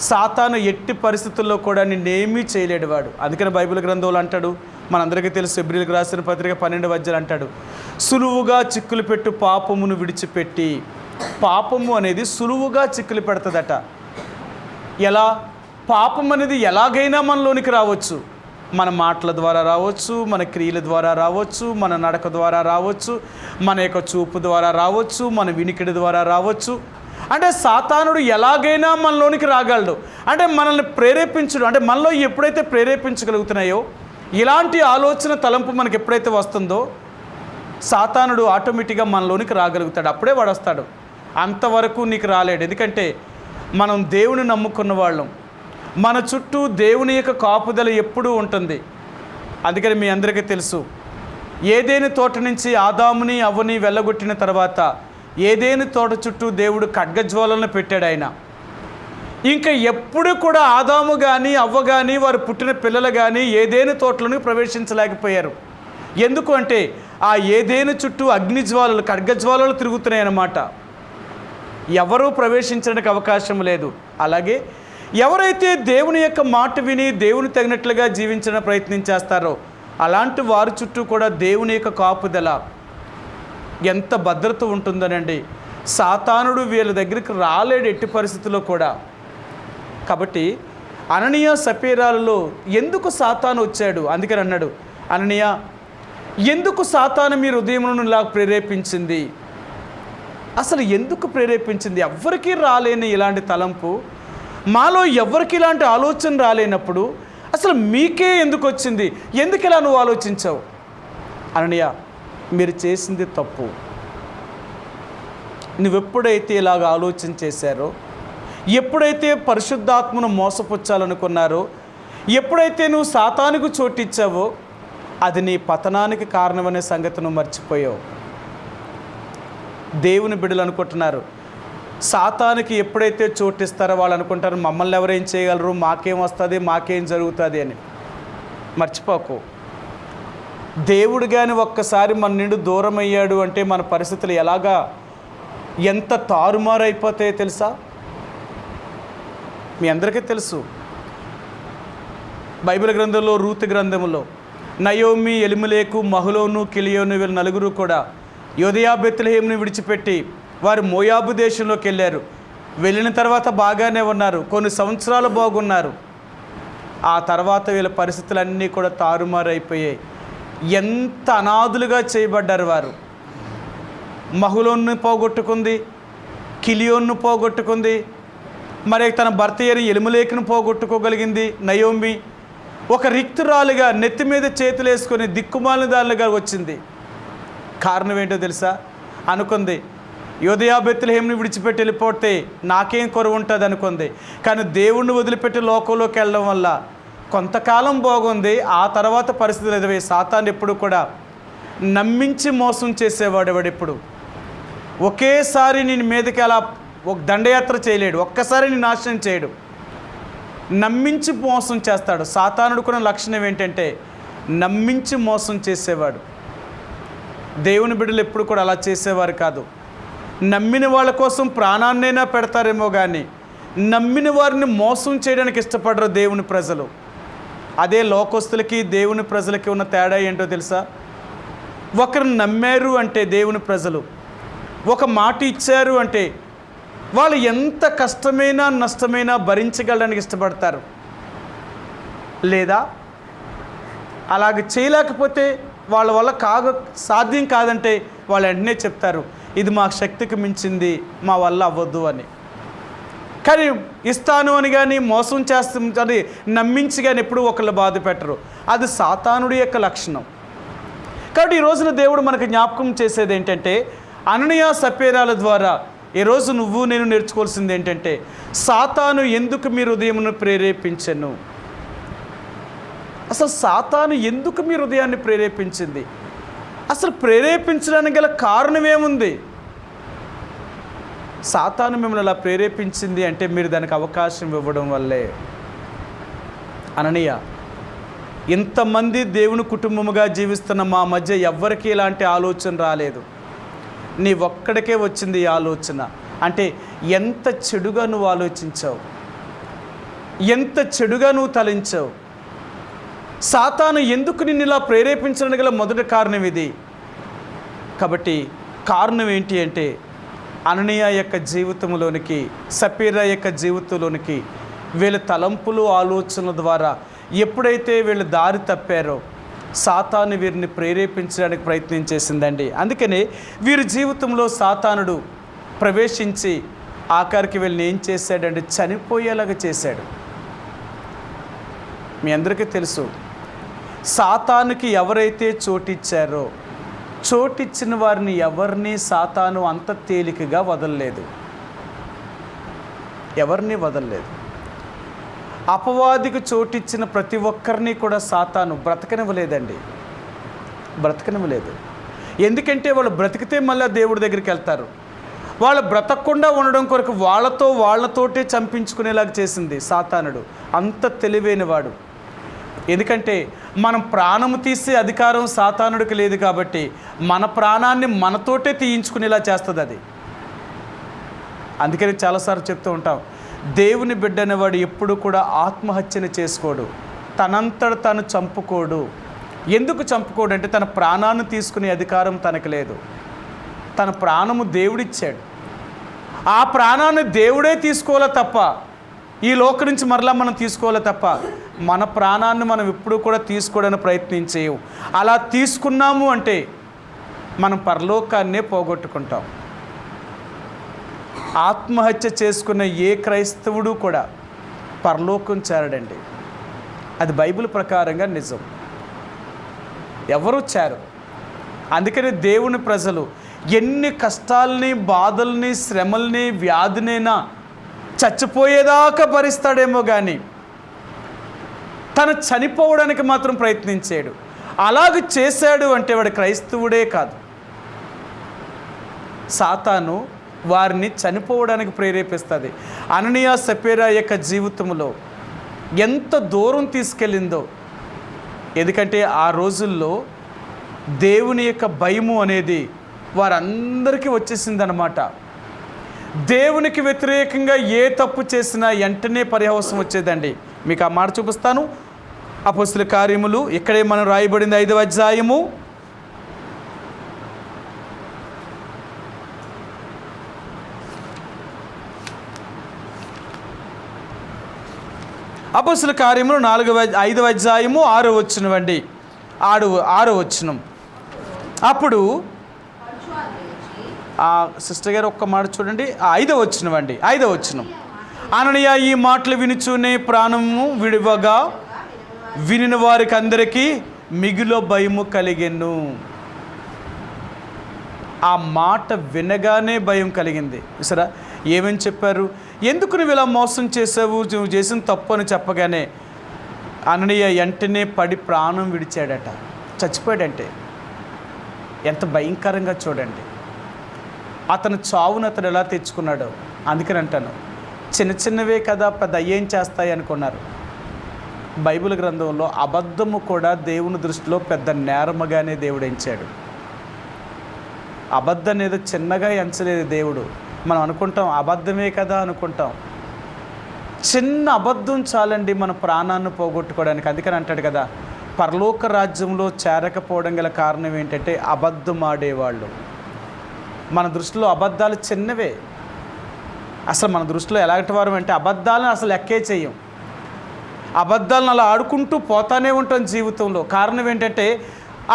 సాతాను ఎట్టి పరిస్థితుల్లో కూడా నిన్నేమీ చేయలేడు వాడు. అందుకని బైబిల్ గ్రంథంలో అంటాడు, మనందరికీ తెలుసు, హెబ్రీయులకు రాసిన పత్రిక 12వ అధ్యాయం అంటాడు, సులువుగా చిక్కులు పెట్టు పాపమును విడిచిపెట్టి. పాపము అనేది సులువుగా చిక్కులు పెడుతుందట. ఎలా? పాపం అనేది ఎలాగైనా మనలోనికి రావచ్చు. మన మాటల ద్వారా రావచ్చు, మన క్రియల ద్వారా రావచ్చు, మన నడక ద్వారా రావచ్చు, మన యొక్క చూపు ద్వారా రావచ్చు, మన వినికిడి ద్వారా రావచ్చు. అంటే సాతానుడు ఎలాగైనా మనలోనికి రాగలడు. అంటే మనల్ని ప్రేరేపించడు. అంటే మనలో ఎప్పుడైతే ప్రేరేపించగలుగుతున్నాయో, ఇలాంటి ఆలోచన తలంపు మనకి ఎప్పుడైతే వస్తుందో సాతానుడు ఆటోమేటిక్గా మనలోనికి రాగలుగుతాడు. అప్పుడే వాడు వస్తాడు, అంతవరకు నీకు రాలేడు. ఎందుకంటే మనం దేవుని నమ్ముకున్న వాళ్ళం, మన చుట్టూ దేవుని యొక్క కాపుదల ఎప్పుడూ ఉంటుంది. అందుకని మీ అందరికీ తెలుసు, ఏదేని తోట నుంచి ఆదాముని అవ్వని వెళ్ళగొట్టిన తర్వాత ఏదేని తోట చుట్టూ దేవుడు ఖడ్గజ్వాలను పెట్టాడు. ఆయన ఇంకా ఎప్పుడు కూడా ఆదాము కానీ అవ్వ కానీ వారు పుట్టిన పిల్లలు కానీ ఏదేని తోటలను ప్రవేశించలేకపోయారు. ఎందుకు అంటే ఆ ఏదేని చుట్టూ అగ్నిజ్వాలలు, ఖడ్గజ్వాలలు తిరుగుతున్నాయి అన్నమాట. ఎవరూ ప్రవేశించడానికి అవకాశం లేదు. అలాగే ఎవరైతే దేవుని యొక్క మాట విని దేవుని తగినట్లుగా జీవించడానికి ప్రయత్నం చేస్తారో అలాంటి వారి చుట్టూ కూడా దేవుని యొక్క కాపుదల, ఎంత భద్రత ఉంటుందనండి. సాతానుడు వీళ్ళ దగ్గరికి రాలేడు ఎట్టి పరిస్థితుల్లో కూడా. కాబట్టి అననీయ సపీరాలలో ఎందుకు సాతాను వచ్చాడు? అందుకని అన్నాడు, అననీయ, ఎందుకు సాతాను మీ హృదయమును ఇలా ప్రేరేపించింది? అసలు ఎందుకు ప్రేరేపించింది? ఎవ్వరికీ రాలేని ఇలాంటి తలంపు, మాలో ఎవరికి ఇలాంటి ఆలోచన రాలేనప్పుడు అసలు మీకే ఎందుకు వచ్చింది? ఎందుకు ఇలా నువ్వు ఆలోచించావు? అననీయ, మీరు చేసింది తప్పు. నువ్వెప్పుడైతే ఇలాగ ఆలోచన చేశారో, ఎప్పుడైతే పరిశుద్ధాత్మను మోసపుచ్చాలనుకున్నారో, ఎప్పుడైతే నువ్వు సాతానుకు చోటిచ్చావో అది నీ పతనానికి కారణమనే సంగతి నువ్వు మర్చిపోయావు. దేవుని బిడ్డలు అనుకుంటున్నారు, సాతానికి ఎప్పుడైతే చోటిస్తారో వాళ్ళు అనుకుంటారు మమ్మల్ని ఎవరేం చేయగలరు, మాకేం వస్తుంది, మాకేం జరుగుతుంది అని. మర్చిపోకు, దేవుడు కానీ ఒక్కసారి మన నుండి దూరం అయ్యాడు అంటే మన పరిస్థితులు ఎంత తారుమారు అయిపోతాయో తెలుసా? మీ అందరికీ తెలుసు. బైబిల్ గ్రంథంలో, రూతు గ్రంథంలో నయోమి, ఎలిమెలెకు, మహలోను, కిలియోను వీళ్ళు నలుగురు కూడా యోదయ బెత్లెహేమును విడిచిపెట్టి వారు మోయాబు దేశంలోకి వెళ్ళారు. వెళ్ళిన తర్వాత బాగానే ఉన్నారు, కొన్ని సంవత్సరాలు బాగున్నారు. ఆ తర్వాత వీళ్ళ పరిస్థితులన్నీ కూడా తారుమారు అయిపోయాయి. ఎంత అనాథులుగా చేయబడ్డారు వారు. మహలోను పోగొట్టుకుంది, కిలియోన్ను పోగొట్టుకుంది, మరి తన భర్త అయిన ఎలిమెలెకును పోగొట్టుకోగలిగింది నయోమి. ఒక రిక్తురాలుగా నెత్తి మీద చేతులు వేసుకొని దిక్కుమాలిన దానిగా వచ్చింది. కారణం ఏంటో తెలుసా? అనుకుంది యోదయ బెత్లెహేముని విడిచిపెట్టి వెళ్ళిపోతే నాకేం కొరవ ఉంటుంది అనుకుంది. కానీ దేవుణ్ణి వదిలిపెట్టి లోకంలోకి వెళ్ళడం వల్ల కొంతకాలం బాగుంది. ఆ తర్వాత పరిస్థితులు ఎదురయ్యాయి. సాతాను ఎప్పుడు కూడా నమ్మించి మోసం చేసేవాడు. ఎవడెప్పుడు ఒకేసారి నేను మీదకి అలా ఒక దండయాత్ర చేయలేడు, ఒక్కసారి నేను నాశనం చేయడు, నమ్మించి మోసం చేస్తాడు. సాతానుడుకున్న లక్షణం ఏంటంటే నమ్మించి మోసం చేసేవాడు. దేవుని బిడ్డలు ఎప్పుడు కూడా అలా చేసేవారు కాదు. నమ్మిన వాళ్ళ కోసం ప్రాణాన్నైనా పెడతారేమో కానీ నమ్మిన వారిని మోసం చేయడానికి ఇష్టపడరు దేవుని ప్రజలు. అదే లోకస్తులకి దేవుని ప్రజలకి ఉన్న తేడా ఏంటో తెలుసా? ఒకరిని నమ్మారు అంటే దేవుని ప్రజలు, ఒక మాట ఇచ్చారు అంటే వాళ్ళు ఎంత కష్టమైనా నష్టమైనా భరించగలడానికి ఇష్టపడతారు. లేదా అలాగ చేయలేకపోతే వాళ్ళ వల్ల సాధ్యం కాదంటే వాళ్ళు వెంటనే చెప్తారు ఇది మా శక్తికి మించింది, మా వల్ల అవ్వద్దు అని. కానీ ఇస్తాను అని కానీ మోసం చేస్తుందని నమ్మించి కానీ ఎప్పుడు ఒకళ్ళు బాధ పెట్టరు. అది సాతానుడి యొక్క లక్షణం. కాబట్టి ఈ రోజున దేవుడు మనకు జ్ఞాపకం చేసేది ఏంటంటే అననీయ సప్పేరాల ద్వారా ఈరోజు నువ్వు నేను నేర్చుకోవాల్సింది ఏంటంటే సాతాను ఎందుకు మీ హృదయమును ప్రేరేపించెను? అసలు సాతాను ఎందుకు మీ హృదయాన్ని ప్రేరేపించింది? అసలు ప్రేరేపించడానికి గల కారణం ఏముంది? సాతాను మిమ్మల్ని అలా ప్రేరేపించింది అంటే మీరు దానికి అవకాశం ఇవ్వడం వల్లే. అననీయ, ఇంతమంది దేవుని కుటుంబముగా జీవిస్తున్న మా మధ్య ఎవ్వరికీ ఇలాంటి ఆలోచన రాలేదు, నీ ఒక్కడికే వచ్చింది ఈ ఆలోచన అంటే ఎంత చెడుగా నువ్వు ఆలోచించావు, ఎంత చెడుగా నువ్వు తలించావు. సాతాను ఎందుకు నిన్ను ఇలా ప్రేరేపించడానికి గల మొదటి కారణం ఇది. కాబట్టి కారణం ఏంటి అంటే అననీయ యొక్క జీవితంలోనికి, సప్పీరా యొక్క జీవితంలోనికి వీళ్ళ తలంపులు ఆలోచనల ద్వారా ఎప్పుడైతే వీళ్ళు దారి తప్పారో సాతాను వీరిని ప్రేరేపించడానికి ప్రయత్నం చేసిందండి. అందుకనే వీరి జీవితంలో సాతానుడు ప్రవేశించి ఆఖరికి వీళ్ళని ఏం చేశాడంటే చనిపోయేలాగా చేశాడు. మీ అందరికీ తెలుసు, సాతానుకి ఎవరైతే చోటిచ్చారో చోటిచ్చిన వారిని ఎవరిని సాతాను అంత తేలికగా వదలలేదు, ఎవరిని వదలలేదు. అపవాదికి చోటిచ్చిన ప్రతి ఒక్కరిని కూడా సాతాను బ్రతకనివ్వలేదండి, బ్రతకనివ్వలేదు. ఎందుకంటే వాళ్ళు బ్రతికితే మళ్ళీ దేవుడి దగ్గరికి వెళ్తారు. వాళ్ళు బ్రతకకుండా ఉండడం కొరకు వాళ్ళతోటే చంపించుకునేలాగా చేసింది సాతానుడు. అంత తెలివైనవాడు. ఎందుకంటే మనం ప్రాణము తీసే అధికారం సాతానుడికి లేదు కాబట్టి మన ప్రాణాన్ని మనతోటే తీయించుకునేలా చేస్తుంది అది. అందుకని చాలాసార్లు చెప్తూ ఉంటాం, దేవుని బిడ్డ అనేవాడు ఎప్పుడు కూడా ఆత్మహత్యను చేసుకోడు, తనంతట తాను చంపుకోడు. ఎందుకు చంపుకోడు అంటే తన ప్రాణాన్ని తీసుకునే అధికారం తనకు లేదు. తన ప్రాణము దేవుడిచ్చాడు, ఆ ప్రాణాన్ని దేవుడే తీసుకోవాలా తప్ప ఈ లోక నుంచి మరలా మనం తీసుకోవాలి తప్ప మన ప్రాణాన్ని మనం ఎప్పుడూ కూడా తీసుకోవడానికి ప్రయత్నించేవు. అలా తీసుకున్నాము అంటే మనం పరలోకాన్నే పోగొట్టుకుంటాం. ఆత్మహత్య చేసుకున్న ఏ క్రైస్తవుడు కూడా పరలోకం చేరడండి. అది బైబిల్ ప్రకారంగా నిజం. ఎవరు చేరు. అందుకని దేవుని ప్రజలు ఎన్ని కష్టాలని, బాధల్ని, శ్రమల్ని, వ్యాధినైనా చచ్చిపోయేదాకా భరిస్తాడేమో కానీ తను చనిపోవడానికి మాత్రం ప్రయత్నించాడు. అలాగ చేశాడు అంటే వాడు క్రైస్తవుడే కాదు. సాతాను వారిని చనిపోవడానికి ప్రేరేపిస్తుంది. అననీయ సపేరా యొక్క జీవితంలో ఎంత దూరం తీసుకెళ్ళిందో. ఎందుకంటే ఆ రోజుల్లో దేవుని యొక్క భయము అనేది వారందరికీ వచ్చేసిందనమాట. దేవునికి వ్యతిరేకంగా ఏ తప్పు చేసినా వెంటనే పరిహాసం వచ్చేదండి. మీకు ఆ మాట చూపిస్తాను. అపొస్తలుల కార్యములు ఇక్కడే మనం రాయబడింది 5వ అధ్యాయము. అపొస్తలుల కార్యములు 5వ అధ్యాయము 6వ వచనం అండి. 6వ వచనం. అప్పుడు సిస్టర్ గారు ఒక్క మాట చూడండి. 5వ వచనం అండి. 5వ వచనం. అననీయ ఈ మాటలు వినుచూనే ప్రాణము విడివగా వినిన వారికి అందరికీ మిగులు భయము కలిగెను. ఆ మాట వినగానే భయం కలిగింది. సరే, ఏమని చెప్పారు? ఎందుకు నువ్వు ఇలా మోసం చేసావు, నువ్వు చేసిన తప్పు అని చెప్పగానే అననీయ వెంటనే పడి ప్రాణం విడిచాడట, చచ్చిపోయాడంటే. ఎంత భయంకరంగా చూడండి. అతను చావును అతను ఎలా తెచ్చుకున్నాడో. అందుకని అంటాను, చిన్న చిన్నవే కదా పెద్ద ఏం చేస్తాయి అనుకున్నారు. బైబిల్ గ్రంథంలో అబద్ధము కూడా దేవుని దృష్టిలో పెద్ద నేరముగానే దేవుడు ఎంచాడు. అబద్ధం అనేది చిన్నగా ఎంచలేదు దేవుడు. మనం అనుకుంటాం అబద్ధమే కదా అనుకుంటాం. చిన్న అబద్ధం చాలండి మన ప్రాణాన్ని పోగొట్టుకోవడానికి. అందుకని అంటాడు కదా, పరలోక రాజ్యంలో చేరకపోవడం గల కారణం ఏంటంటే అబద్ధం ఆడేవాళ్ళు. మన దృష్టిలో అబద్ధాలు చిన్నవే. అసలు మన దృష్టిలో ఎలాంటి వారు అంటే అబద్ధాలను అసలు లెక్కే చేయం. అబద్ధాలను అలా ఆడుకుంటూ పోతానే ఉంటాం జీవితంలో. కారణం ఏంటంటే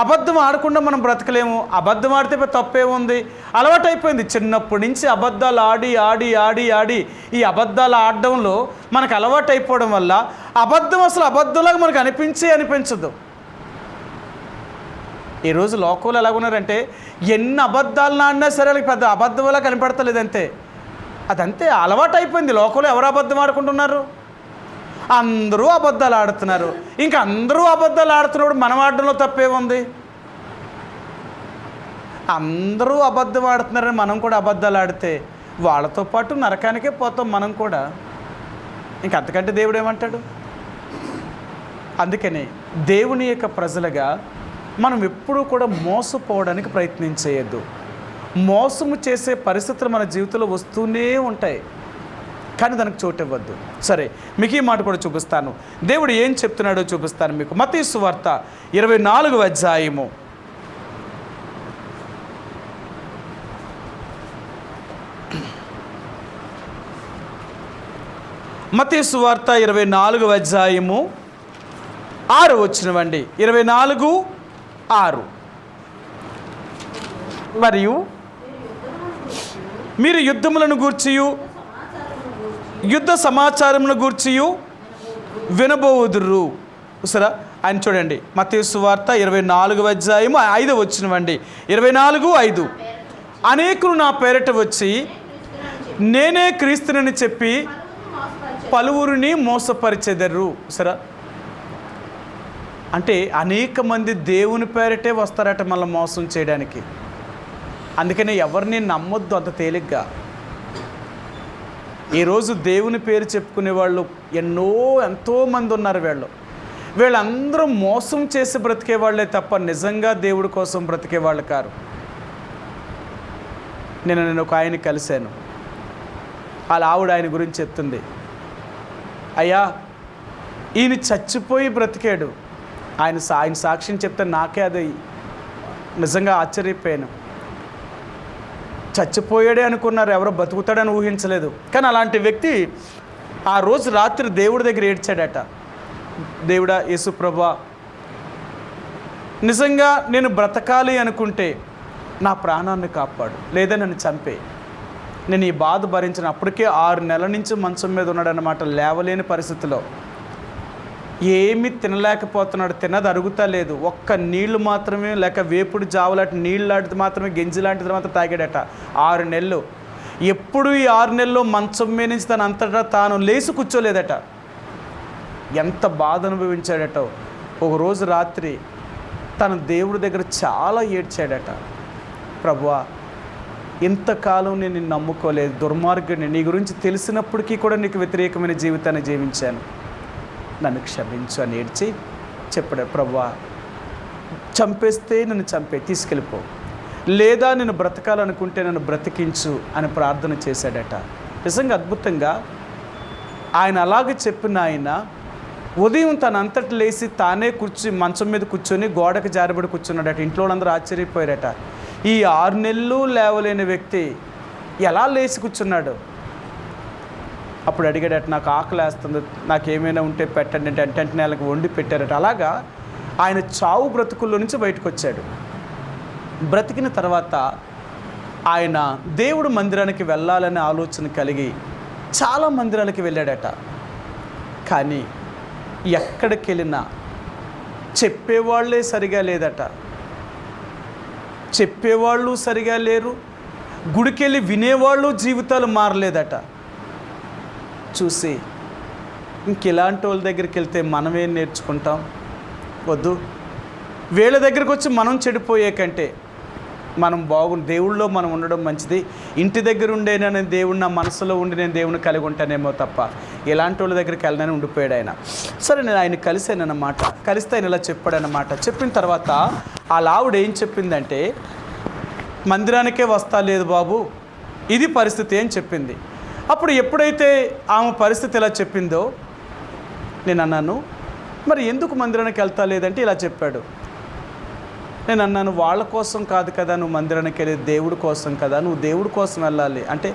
అబద్ధం ఆడకుండా మనం బ్రతకలేము. అబద్ధం ఆడితే తప్పేముంది, అలవాటు అయిపోయింది. చిన్నప్పటి నుంచి అబద్ధాలు ఆడి ఆడి ఆడి ఆడి ఈ అబద్ధాలు ఆడడంలో మనకు అలవాటు అయిపోవడం వల్ల అబద్ధం అసలు అబద్ధంలాగా మనకు అనిపించదు. ఈరోజు లోకంలో ఎలాగున్నారంటే ఎన్ని అబద్ధాలను ఆడినా సరే వాళ్ళకి పెద్ద అబద్ధంలా కనపడతలేదు. అంతే, అదంతే అలవాటు అయిపోయింది. లోకంలో ఎవరు అబద్ధం ఆడుకుంటున్నారు? అందరూ అబద్ధాలు ఆడుతున్నారు. ఇంకా అందరూ అబద్ధాలు ఆడుతున్నప్పుడు మనం ఆడడంలో తప్పేముంది? అందరూ అబద్ధం ఆడుతున్నారని మనం కూడా అబద్ధాలు ఆడితే వాళ్ళతో పాటు నరకానికే పోతాం మనం కూడా. ఇంక అంతకంటే దేవుడు ఏమంటాడు? అందుకని దేవుని యొక్క ప్రజలుగా మనం ఎప్పుడూ కూడా మోసపోవడానికి ప్రయత్నం చేయొద్దు. మోసము చేసే పరిస్థితులు మన జీవితంలో వస్తూనే ఉంటాయి, కానీ దానికి చోటు ఇవ్వద్దు. సరే, మీకు ఈ మాట కూడా చూపిస్తాను. దేవుడు ఏం చెప్తున్నాడో చూపిస్తాను మీకు. మత్తయి సువార్త 24వ అధ్యాయము. మత్తయి సువార్త 24వ అధ్యాయము 6వ వచనం అండి. 24:6. మరియు మీరు యుద్ధములను గూర్చియు యుద్ధ సమాచారమును గూర్చియు వినబోవుదురు. సరే, ఆయన చూడండి. మత్తయి సువార్త 24వ అధ్యాయము 5వ వచనం అండి. 24:5. అనేకులు నా పేరిట వచ్చి నేనే క్రీస్తునని చెప్పి పలువురిని మోసపరిచెదరు. సరే, అంటే అనేక మంది దేవుని పేరిటే వస్తారట మళ్ళీ మోసం చేయడానికి. అందుకని ఎవరిని నమ్మొద్దు అంత తేలిగ్గా. ఈరోజు దేవుని పేరు చెప్పుకునే వాళ్ళు ఎంతోమంది ఉన్నారు. వీళ్ళందరూ మోసం చేసి బ్రతికే వాళ్ళే తప్ప నిజంగా దేవుడి కోసం బ్రతికే వాళ్ళు కారు. నేను ఒక ఆయన కలిశాను. వాళ్ళ ఆవిడ ఆయన గురించి చెప్తుంది, అయ్యా ఈయన చచ్చిపోయి బ్రతికాడు. ఆయన సాక్ష్యం చెప్తే నాకే అది నిజంగా ఆశ్చర్యపోయాను. చచ్చిపోయాడే అనుకున్నారు, ఎవరో బతుకుతాడని ఊహించలేదు. కానీ అలాంటి వ్యక్తి ఆ రోజు రాత్రి దేవుడి దగ్గర ఏడ్చాడట. దేవుడా, యేసు ప్రభువా, నిజంగా నేను బ్రతకాలి అనుకుంటే నా ప్రాణాన్ని కాపాడు, లేదా నన్ను చంపే. నేను ఈ బాధ భరించిన అప్పటికే 6 నెలల నుంచి మంచం మీద ఉన్నాడన్నమాట. లేవలేని పరిస్థితిలో ఏమీ తినలేకపోతున్నాడు. తినది అరుగుతా లేదు. ఒక్క నీళ్లు మాత్రమే, లేక వేపుడు జావులాంటి నీళ్ళు లాంటిది మాత్రమే, గెంజి లాంటిది మాత్రం తాగాడట 6 నెలలు. ఎప్పుడు ఈ 6 నెలల్లో మంచం మీద నుంచి తన అంతటా తాను లేచి కూర్చోలేదట. ఎంత బాధ అనుభవించాడట. ఒకరోజు రాత్రి తన దేవుడి దగ్గర చాలా ఏడ్చాడట. ప్రభువా, ఇంతకాలం నేను నిన్ను నమ్ముకోలేదు, దుర్మార్గుడిని, నీ గురించి తెలిసినప్పటికీ కూడా నీకు వ్యతిరేకమైన జీవితాన్ని జీవించాను, నన్ను క్షమించు అని ఏడ్చి చెప్పాడు. ప్రభువా, చంపేస్తే నన్ను తీసుకెళ్ళిపో, లేదా నేను బ్రతకాలనుకుంటే నన్ను బ్రతికించు అని ప్రార్థన చేశాడట. నిజంగా అద్భుతంగా ఆయన అలాగే చెప్పిన ఆయన ఉదయం తన అంతటి లేచి తానే మంచం మీద కూర్చొని గోడకు జారబడి కూర్చున్నాడట. ఇంట్లో అందరూ ఆశ్చర్యపోయారట. ఈ 6 నెలలు లేవలేని వ్యక్తి ఎలా లేచి కూర్చున్నాడు? అప్పుడు అడిగాడట, నాకు ఆకలి వేస్తుంది, నాకేమైనా ఉంటే పెట్టండి అంటే వెంటనే వాళ్ళకి వండి పెట్టారట. అలాగా ఆయన చావు బ్రతుకుల్లో నుంచి బయటకు వచ్చాడు. బ్రతికిన తర్వాత ఆయన దేవుడు మందిరానికి వెళ్ళాలనే ఆలోచన కలిగి చాలా మందిరాలకి వెళ్ళాడట. కానీ ఎక్కడికి వెళ్ళినా చెప్పేవాళ్ళే సరిగా లేదట, చెప్పేవాళ్ళు సరిగా లేరు, గుడికెళ్ళి వినేవాళ్ళు జీవితాలు మారలేదట. చూసి ఇంకెలాంటి వాళ్ళ దగ్గరికి వెళ్తే మనమేం నేర్చుకుంటాం? వద్దు, వీళ్ళ దగ్గరికి వచ్చి మనం చెడిపోయే కంటే మనం దేవుళ్ళలో మనం ఉండడం మంచిది. ఇంటి దగ్గర ఉండేనా నేను దేవుడు నా మనసులో ఉండి నేను దేవుని కలిగి ఉంటానేమో తప్ప ఎలాంటి వాళ్ళ దగ్గరికి వెళ్ళనని ఉండిపోయాడు ఆయన. సరే, నేను ఆయన కలిసానన్నమాట. కలిస్తే ఆయన ఇలా చెప్పాడన్నమాట. చెప్పిన తర్వాత ఆ ఆవిడ ఏం చెప్పిందంటే, మందిరానికే వస్తా లేదు బాబు, ఇది పరిస్థితి అని చెప్పింది. అప్పుడు ఎప్పుడైతే ఆమె పరిస్థితి ఇలా చెప్పిందో నేను అన్నాను, మరి ఎందుకు మందిరానికి వెళ్తా లేదంటే ఇలా చెప్పాడు. నేను అన్నాను, వాళ్ళ కోసం కాదు కదా నువ్వు మందిరానికి వెళ్ళేది, దేవుడి కోసం కదా, నువ్వు దేవుడి కోసం వెళ్ళాలి అంటే,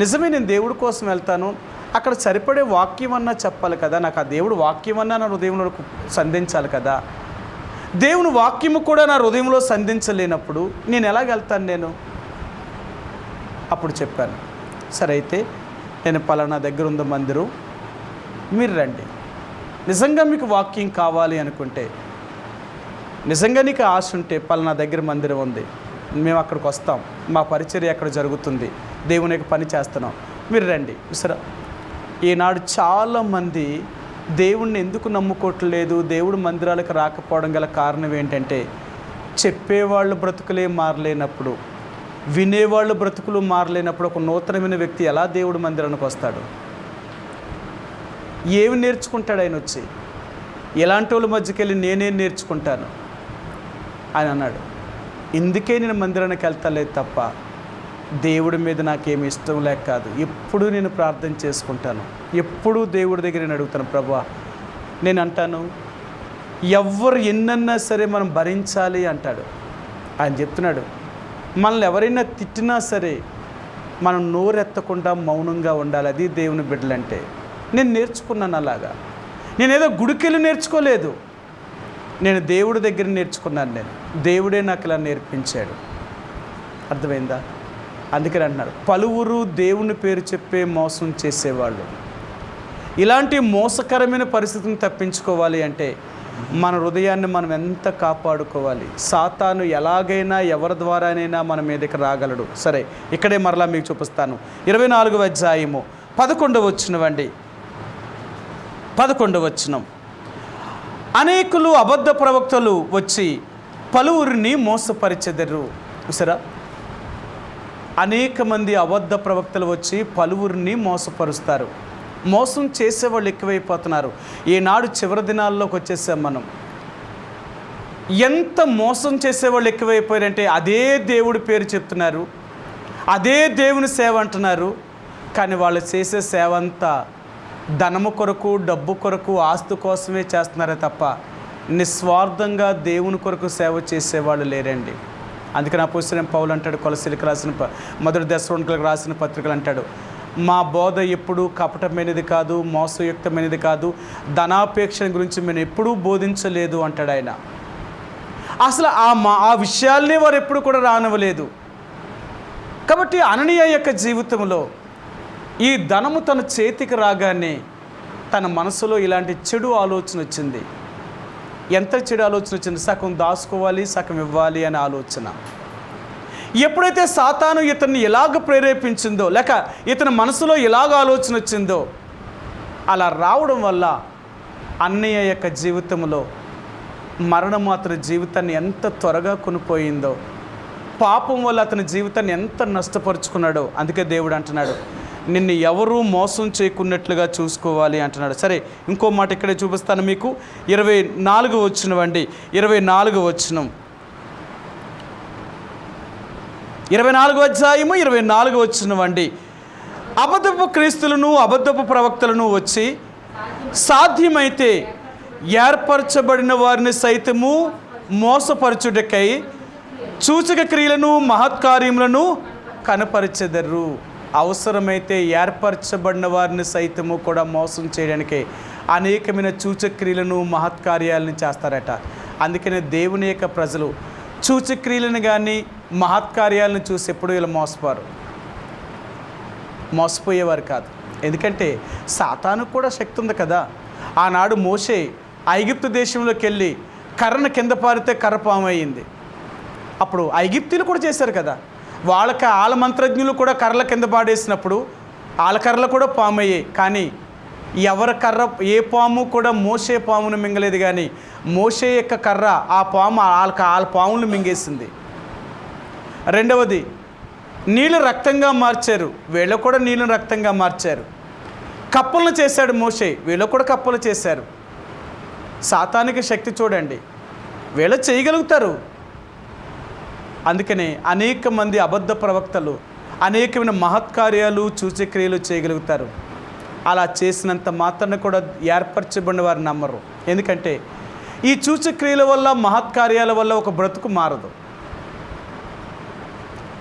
నిజమే నేను దేవుడి కోసం వెళ్తాను, అక్కడ సరిపడే వాక్యం అన్నా చెప్పాలి కదా, నాకు ఆ దేవుడు వాక్యం అన్నా నా హృదయంలో సంధించాలి కదా, దేవుని వాక్యము కూడా నా హృదయంలో సంధించలేనప్పుడు నేను ఎలాగెళ్తాను నేను? అప్పుడు చెప్పాను, సరే అయితే నేను పలానా దగ్గర ఉందో మందిరం, మీరు రండి, నిజంగా మీకు వాక్యం కావాలి అనుకుంటే, నిజంగా నీకు ఆశ ఉంటే పలానా దగ్గర మందిరం ఉంది, మేము అక్కడికి వస్తాం, మా పరిచర్య అక్కడ జరుగుతుంది, దేవునికి పని చేస్తున్నాం, మీరు రండి. సరే, ఈనాడు చాలామంది దేవుణ్ణి ఎందుకు నమ్ముకోవట్లేదు, దేవుడు మందిరాలకు రాకపోవడం గల కారణం ఏంటంటే, చెప్పేవాళ్ళు బ్రతుకులే మారలేనప్పుడు, వినేవాళ్ళు బ్రతుకులు మారలేనప్పుడు ఒక నూతనమైన వ్యక్తి ఎలా దేవుడు మందిరానికి వస్తాడు? ఏమి నేర్చుకుంటాడు ఆయన వచ్చి? ఎలాంటి వాళ్ళ మధ్యకి వెళ్ళి నేనేం నేర్చుకుంటాను? ఆయన అన్నాడు, ఇందుకే నేను మందిరానికి వెళ్తలేదు తప్ప దేవుడి మీద నాకేమి ఇష్టం లేక కాదు, ఎప్పుడూ నేను ప్రార్థన చేసుకుంటాను, ఎప్పుడూ దేవుడి దగ్గర నేను అడుగుతాను, ప్రభువా, నేను అంటాను ఎవరు ఎన్నన్నా సరే మనం భరించాలి అంటాడు. ఆయన చెప్తున్నాడు, మనల్ని ఎవరైనా తిట్టినా సరే మనం నోరెత్తకుండా మౌనంగా ఉండాలి, అది దేవుని బిడ్డలంటే. నేను నేర్చుకున్నాను అలాగా. నేనేదో గుడికెళ్ళి నేర్చుకోలేదు, నేను దేవుడి దగ్గర నేర్చుకున్నాను. నేను దేవుడే నాకు ఇలా నేర్పించాడు. అర్థమైందా? అందుకని అంటున్నాడు, పలువురు దేవుని పేరు చెప్పే మోసం చేసేవాళ్ళు. ఇలాంటి మోసకరమైన పరిస్థితిని తప్పించుకోవాలి అంటే మన హృదయాన్ని మనం ఎంత కాపాడుకోవాలి. సాతాను ఎలాగైనా ఎవరి ద్వారానైనా మన మీదకి రాగలడు. సరే, ఇక్కడే మరలా మీకు చూపిస్తాను. 24వ అధ్యాయము 11వ వచనం. 11వ వచనం, అనేకులు అబద్ధ ప్రవక్తలు వచ్చి పలువురిని మోసపరిచెదరు. చూసారా, అనేక మంది అబద్ధ ప్రవక్తలు వచ్చి పలువురిని మోసపరుస్తారు. మోసం చేసేవాళ్ళు ఎక్కువైపోతున్నారు. ఈనాడు చివరి దినాల్లోకి వచ్చేసాం మనం. ఎంత మోసం చేసేవాళ్ళు ఎక్కువైపోయారంటే, అదే దేవుడి పేరు చెప్తున్నారు, అదే దేవుని సేవ అంటున్నారు, కానీ వాళ్ళు చేసే సేవ అంతా ధనము కొరకు, డబ్బు కొరకు, ఆస్తి కోసమే చేస్తున్నారే తప్ప నిస్వార్థంగా దేవుని కొరకు సేవ చేసేవాళ్ళు లేరండి. అందుకని అపోస్తలుడైన పౌలు అంటాడు, కొలసీలకు రాసిన మొదటి దశలోనికలకు రాసిన పత్రికలు అంటాడు, మా బోధ ఎప్పుడూ కపటమైనది కాదు, మోసయుక్తమైనది కాదు, ధనాపేక్ష గురించి మేము ఎప్పుడూ బోధించలేదు అంటాడు ఆయన. అసలు ఆ విషయాల్ని వారు ఎప్పుడు కూడా రానివ్వలేదు. కాబట్టి అననీయ యొక్క జీవితంలో ఈ ధనము తన చేతికి రాగానే తన మనసులో ఇలాంటి చెడు ఆలోచన వచ్చింది. ఎంత చెడు ఆలోచన వచ్చింది? సగం దాచుకోవాలి, సగం ఇవ్వాలి అనే ఆలోచన. ఎప్పుడైతే సాతాను ఇతన్ని ఎలాగ ప్రేరేపించిందో, లేక ఇతని మనసులో ఎలాగ ఆలోచన వచ్చిందో, అలా రావడం వల్ల అన్నయ్య యొక్క జీవితంలో మరణం అతని జీవితాన్ని ఎంత త్వరగా కొనిపోయిందో, పాపం వల్ల అతని జీవితాన్ని ఎంత నష్టపరుచుకున్నాడో. అందుకే దేవుడు అంటున్నాడు, నిన్ను ఎవరూ మోసం చేయకున్నట్లుగా చూసుకోవాలి అంటున్నాడు. సరే, ఇంకో మాట ఇక్కడే చూపిస్తాను మీకు. 24 వచనం అండి, 24 వచనం, 24 అధ్యాయము 24 వచనం అండి. అబద్ధపు క్రీస్తులను అబద్ధపు ప్రవక్తలను వచ్చి సాధ్యమైతే ఏర్పరచబడిన వారిని సైతము మోసపరచుటకై సూచక క్రియలను మహత్కార్యములను కనపరచెదరు. అవసరమైతే ఏర్పరచబడిన వారిని సైతము కూడా మోసం చేయడానికి అనేకమైన సూచక్రియలను మహత్కార్యాలను చేస్తారట. అందుకనే దేవుని యొక్క ప్రజలు సూచక్రియలను కానీ మహత్కార్యాలను చూసి ఎప్పుడు ఇలా మోసపోయేవారు కాదు. ఎందుకంటే సాతానుకు కూడా శక్తి ఉంది కదా. ఆనాడు మోషే ఐగుప్తు దేశంలోకి వెళ్ళి కర్రను కింద పారితే కర్ర పాము అయింది. అప్పుడు ఐగుప్తీలు కూడా చేశారు కదా. వాళ్ళ మంత్రజ్ఞులు కూడా కర్రల కింద పాడేసినప్పుడు వాళ్ళ కర్రలు కూడా పాము అయ్యాయి. కానీ ఎవరి కర్ర, ఏ పాము కూడా మోషే పామును మింగలేదు. కానీ మోషే యొక్క కర్ర ఆ పాము వాళ్ళ పాములను మింగేసింది. రెండవది, నీళ్ళు రక్తంగా మార్చారు, వీళ్ళు కూడా నీళ్ళను రక్తంగా మార్చారు. కప్పలను చేశాడు మోషే, వీళ్ళు కూడా కప్పలు చేశారు. సాతానికి శక్తి చూడండి, వీళ్ళు చేయగలుగుతారు. అందుకనే అనేక మంది అబద్ధ ప్రవక్తలు అనేకమైన మహత్కార్యాలు సూచక్రియలు చేయగలుగుతారు. అలా చేసినంత మాత్రాన కూడా ఏర్పరచబడిన వారు నమ్మరు. ఎందుకంటే ఈ సూచక్రియల వల్ల, మహత్కార్యాల వల్ల ఒక బ్రతుకు మారదు.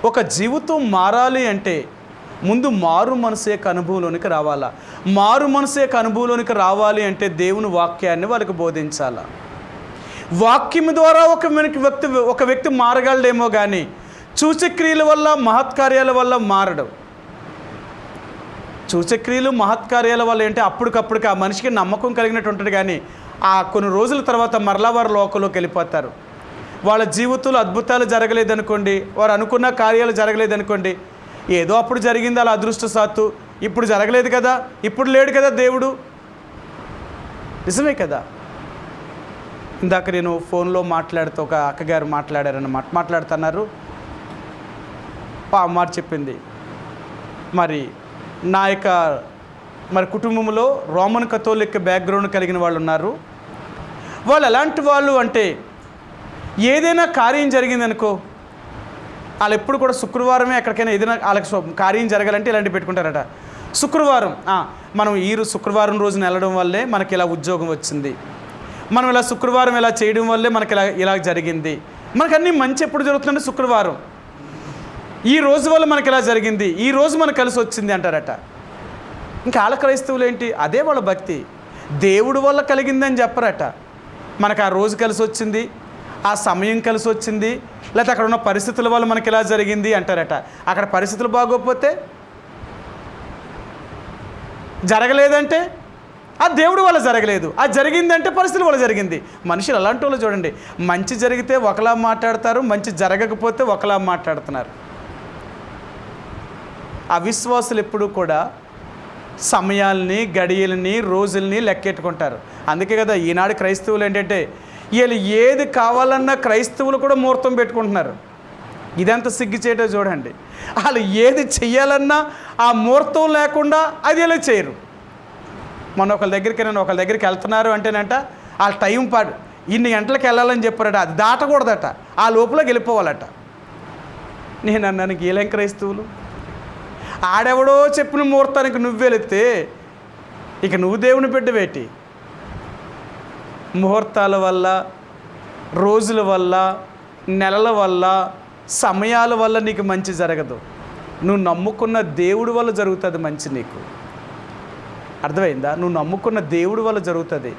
ఒక జీవితం మారాలి అంటే ముందు మారు మనసు యొక్క అనుభవంలోనికి రావాలా. మారు మనసు యొక్క అనుభవంలోనికి రావాలి అంటే దేవుని వాక్యాన్ని వాళ్ళకి బోధించాలా. వాక్యం ద్వారా ఒక వ్యక్తి మారగలడేమో కానీ సూచక్రియల వల్ల, మహత్కార్యాల వల్ల మారడు. సూచక్రియలు మహత్కార్యాల వల్ల ఏంటి, అప్పటికప్పటికి ఆ మనిషికి నమ్మకం కలిగినట్టు ఉంటుంది. కానీ ఆ కొన్ని రోజుల తర్వాత మరలా వారు లోకంలోకి వెళ్ళిపోతారు. వాళ్ళ జీవితంలో అద్భుతాలు జరగలేదనుకోండి, వారు అనుకున్న కార్యాలు జరగలేదనుకోండి, ఏదో అప్పుడు జరిగింది అలా అదృష్టశాత్తు, ఇప్పుడు జరగలేదు కదా, ఇప్పుడు లేడు కదా దేవుడు. నిజమే కదా. ఇందాక నేను ఫోన్లో మాట్లాడుతూ ఒక అక్కగారు మాట్లాడుతున్నారు. మాట చెప్పింది, మరి నా యొక్క కుటుంబంలో రోమన్ కథోలిక్ బ్యాక్గ్రౌండ్ కలిగిన వాళ్ళు ఉన్నారు. వాళ్ళు ఎలాంటి వాళ్ళు అంటే, ఏదైనా కార్యం జరిగిందనుకో, వాళ్ళు ఎప్పుడు కూడా శుక్రవారమే ఎక్కడికైనా ఏదైనా వాళ్ళకి కార్యం జరగాలంటే ఇలాంటివి పెట్టుకుంటారట. శుక్రవారం మనం శుక్రవారం రోజున వెళ్ళడం వల్లే మనకి ఇలా ఉద్యోగం వచ్చింది, మనం ఇలా శుక్రవారం ఇలా చేయడం వల్లే మనకి ఇలా జరిగింది, మనకు అన్నీ మంచి ఎప్పుడు జరుగుతుందంటే శుక్రవారం, ఈ రోజు వల్ల మనకి ఇలా జరిగింది, ఈ రోజు మనకు కలిసి వచ్చింది అంటారట. ఇంకా వాళ్ళ క్రైస్తవులు ఏంటి, అదే వాళ్ళ భక్తి. దేవుడు వల్ల కలిగిందని చెప్పరట. మనకు ఆ రోజు కలిసి వచ్చింది, ఆ సమయం కలిసి వచ్చింది, లేకపోతే అక్కడ ఉన్న పరిస్థితుల వల్ల మనకి ఇలా జరిగింది అంటారట. అక్కడ పరిస్థితులు బాగోకపోతే, జరగలేదంటే ఆ దేవుడి వల్ల జరగలేదు, అది జరిగిందంటే పరిస్థితుల వల్ల జరిగింది. మనుషులు అలాంటి వాళ్ళు చూడండి, మంచి జరిగితే ఒకలా మాట్లాడతారు, మంచి జరగకపోతే ఒకలా మాట్లాడుతున్నారు. అవిశ్వాసులు ఎప్పుడు కూడా సమయాల్ని, గడియల్ని, రోజుల్ని లెక్కెట్టుకుంటారు. అందుకే కదా ఈనాడు క్రైస్తవులు ఏంటంటే, వీళ్ళు ఏది కావాలన్నా క్రైస్తవులు కూడా ముహూర్తం పెట్టుకుంటున్నారు. ఇదంతా సిగ్గుచేటో చూడండి. వాళ్ళు ఏది చెయ్యాలన్నా ఆ ముహూర్తం లేకుండా అది వీళ్ళు చేయరు. మొన్న ఒకళ్ళ దగ్గరికి వెళ్తున్నారు అంటేనంట, వాళ్ళ టైం ఇన్ని గంటలకు వెళ్ళాలని చెప్పారట, అది దాటకూడదట, ఆ లోపలికి వెళ్ళిపోవాలట. నేను అన్నాను, వీళ్ళేం క్రైస్తవులు, ఆడెవడో చెప్పిన ముహూర్తానికి నువ్వు వెళితే ఇక నువ్వు దేవుని బిడ్డవేటి? ముహూర్తాల వల్ల, రోజుల వల్ల, నెలల వల్ల, సమయాల వల్ల నీకు మంచి జరగదు. నువ్వు నమ్ముకున్న దేవుడి వల్ల జరుగుతుంది మంచి. నీకు అర్థమైందా? నువ్వు నమ్ముకున్న దేవుడి వల్ల జరుగుతుంది.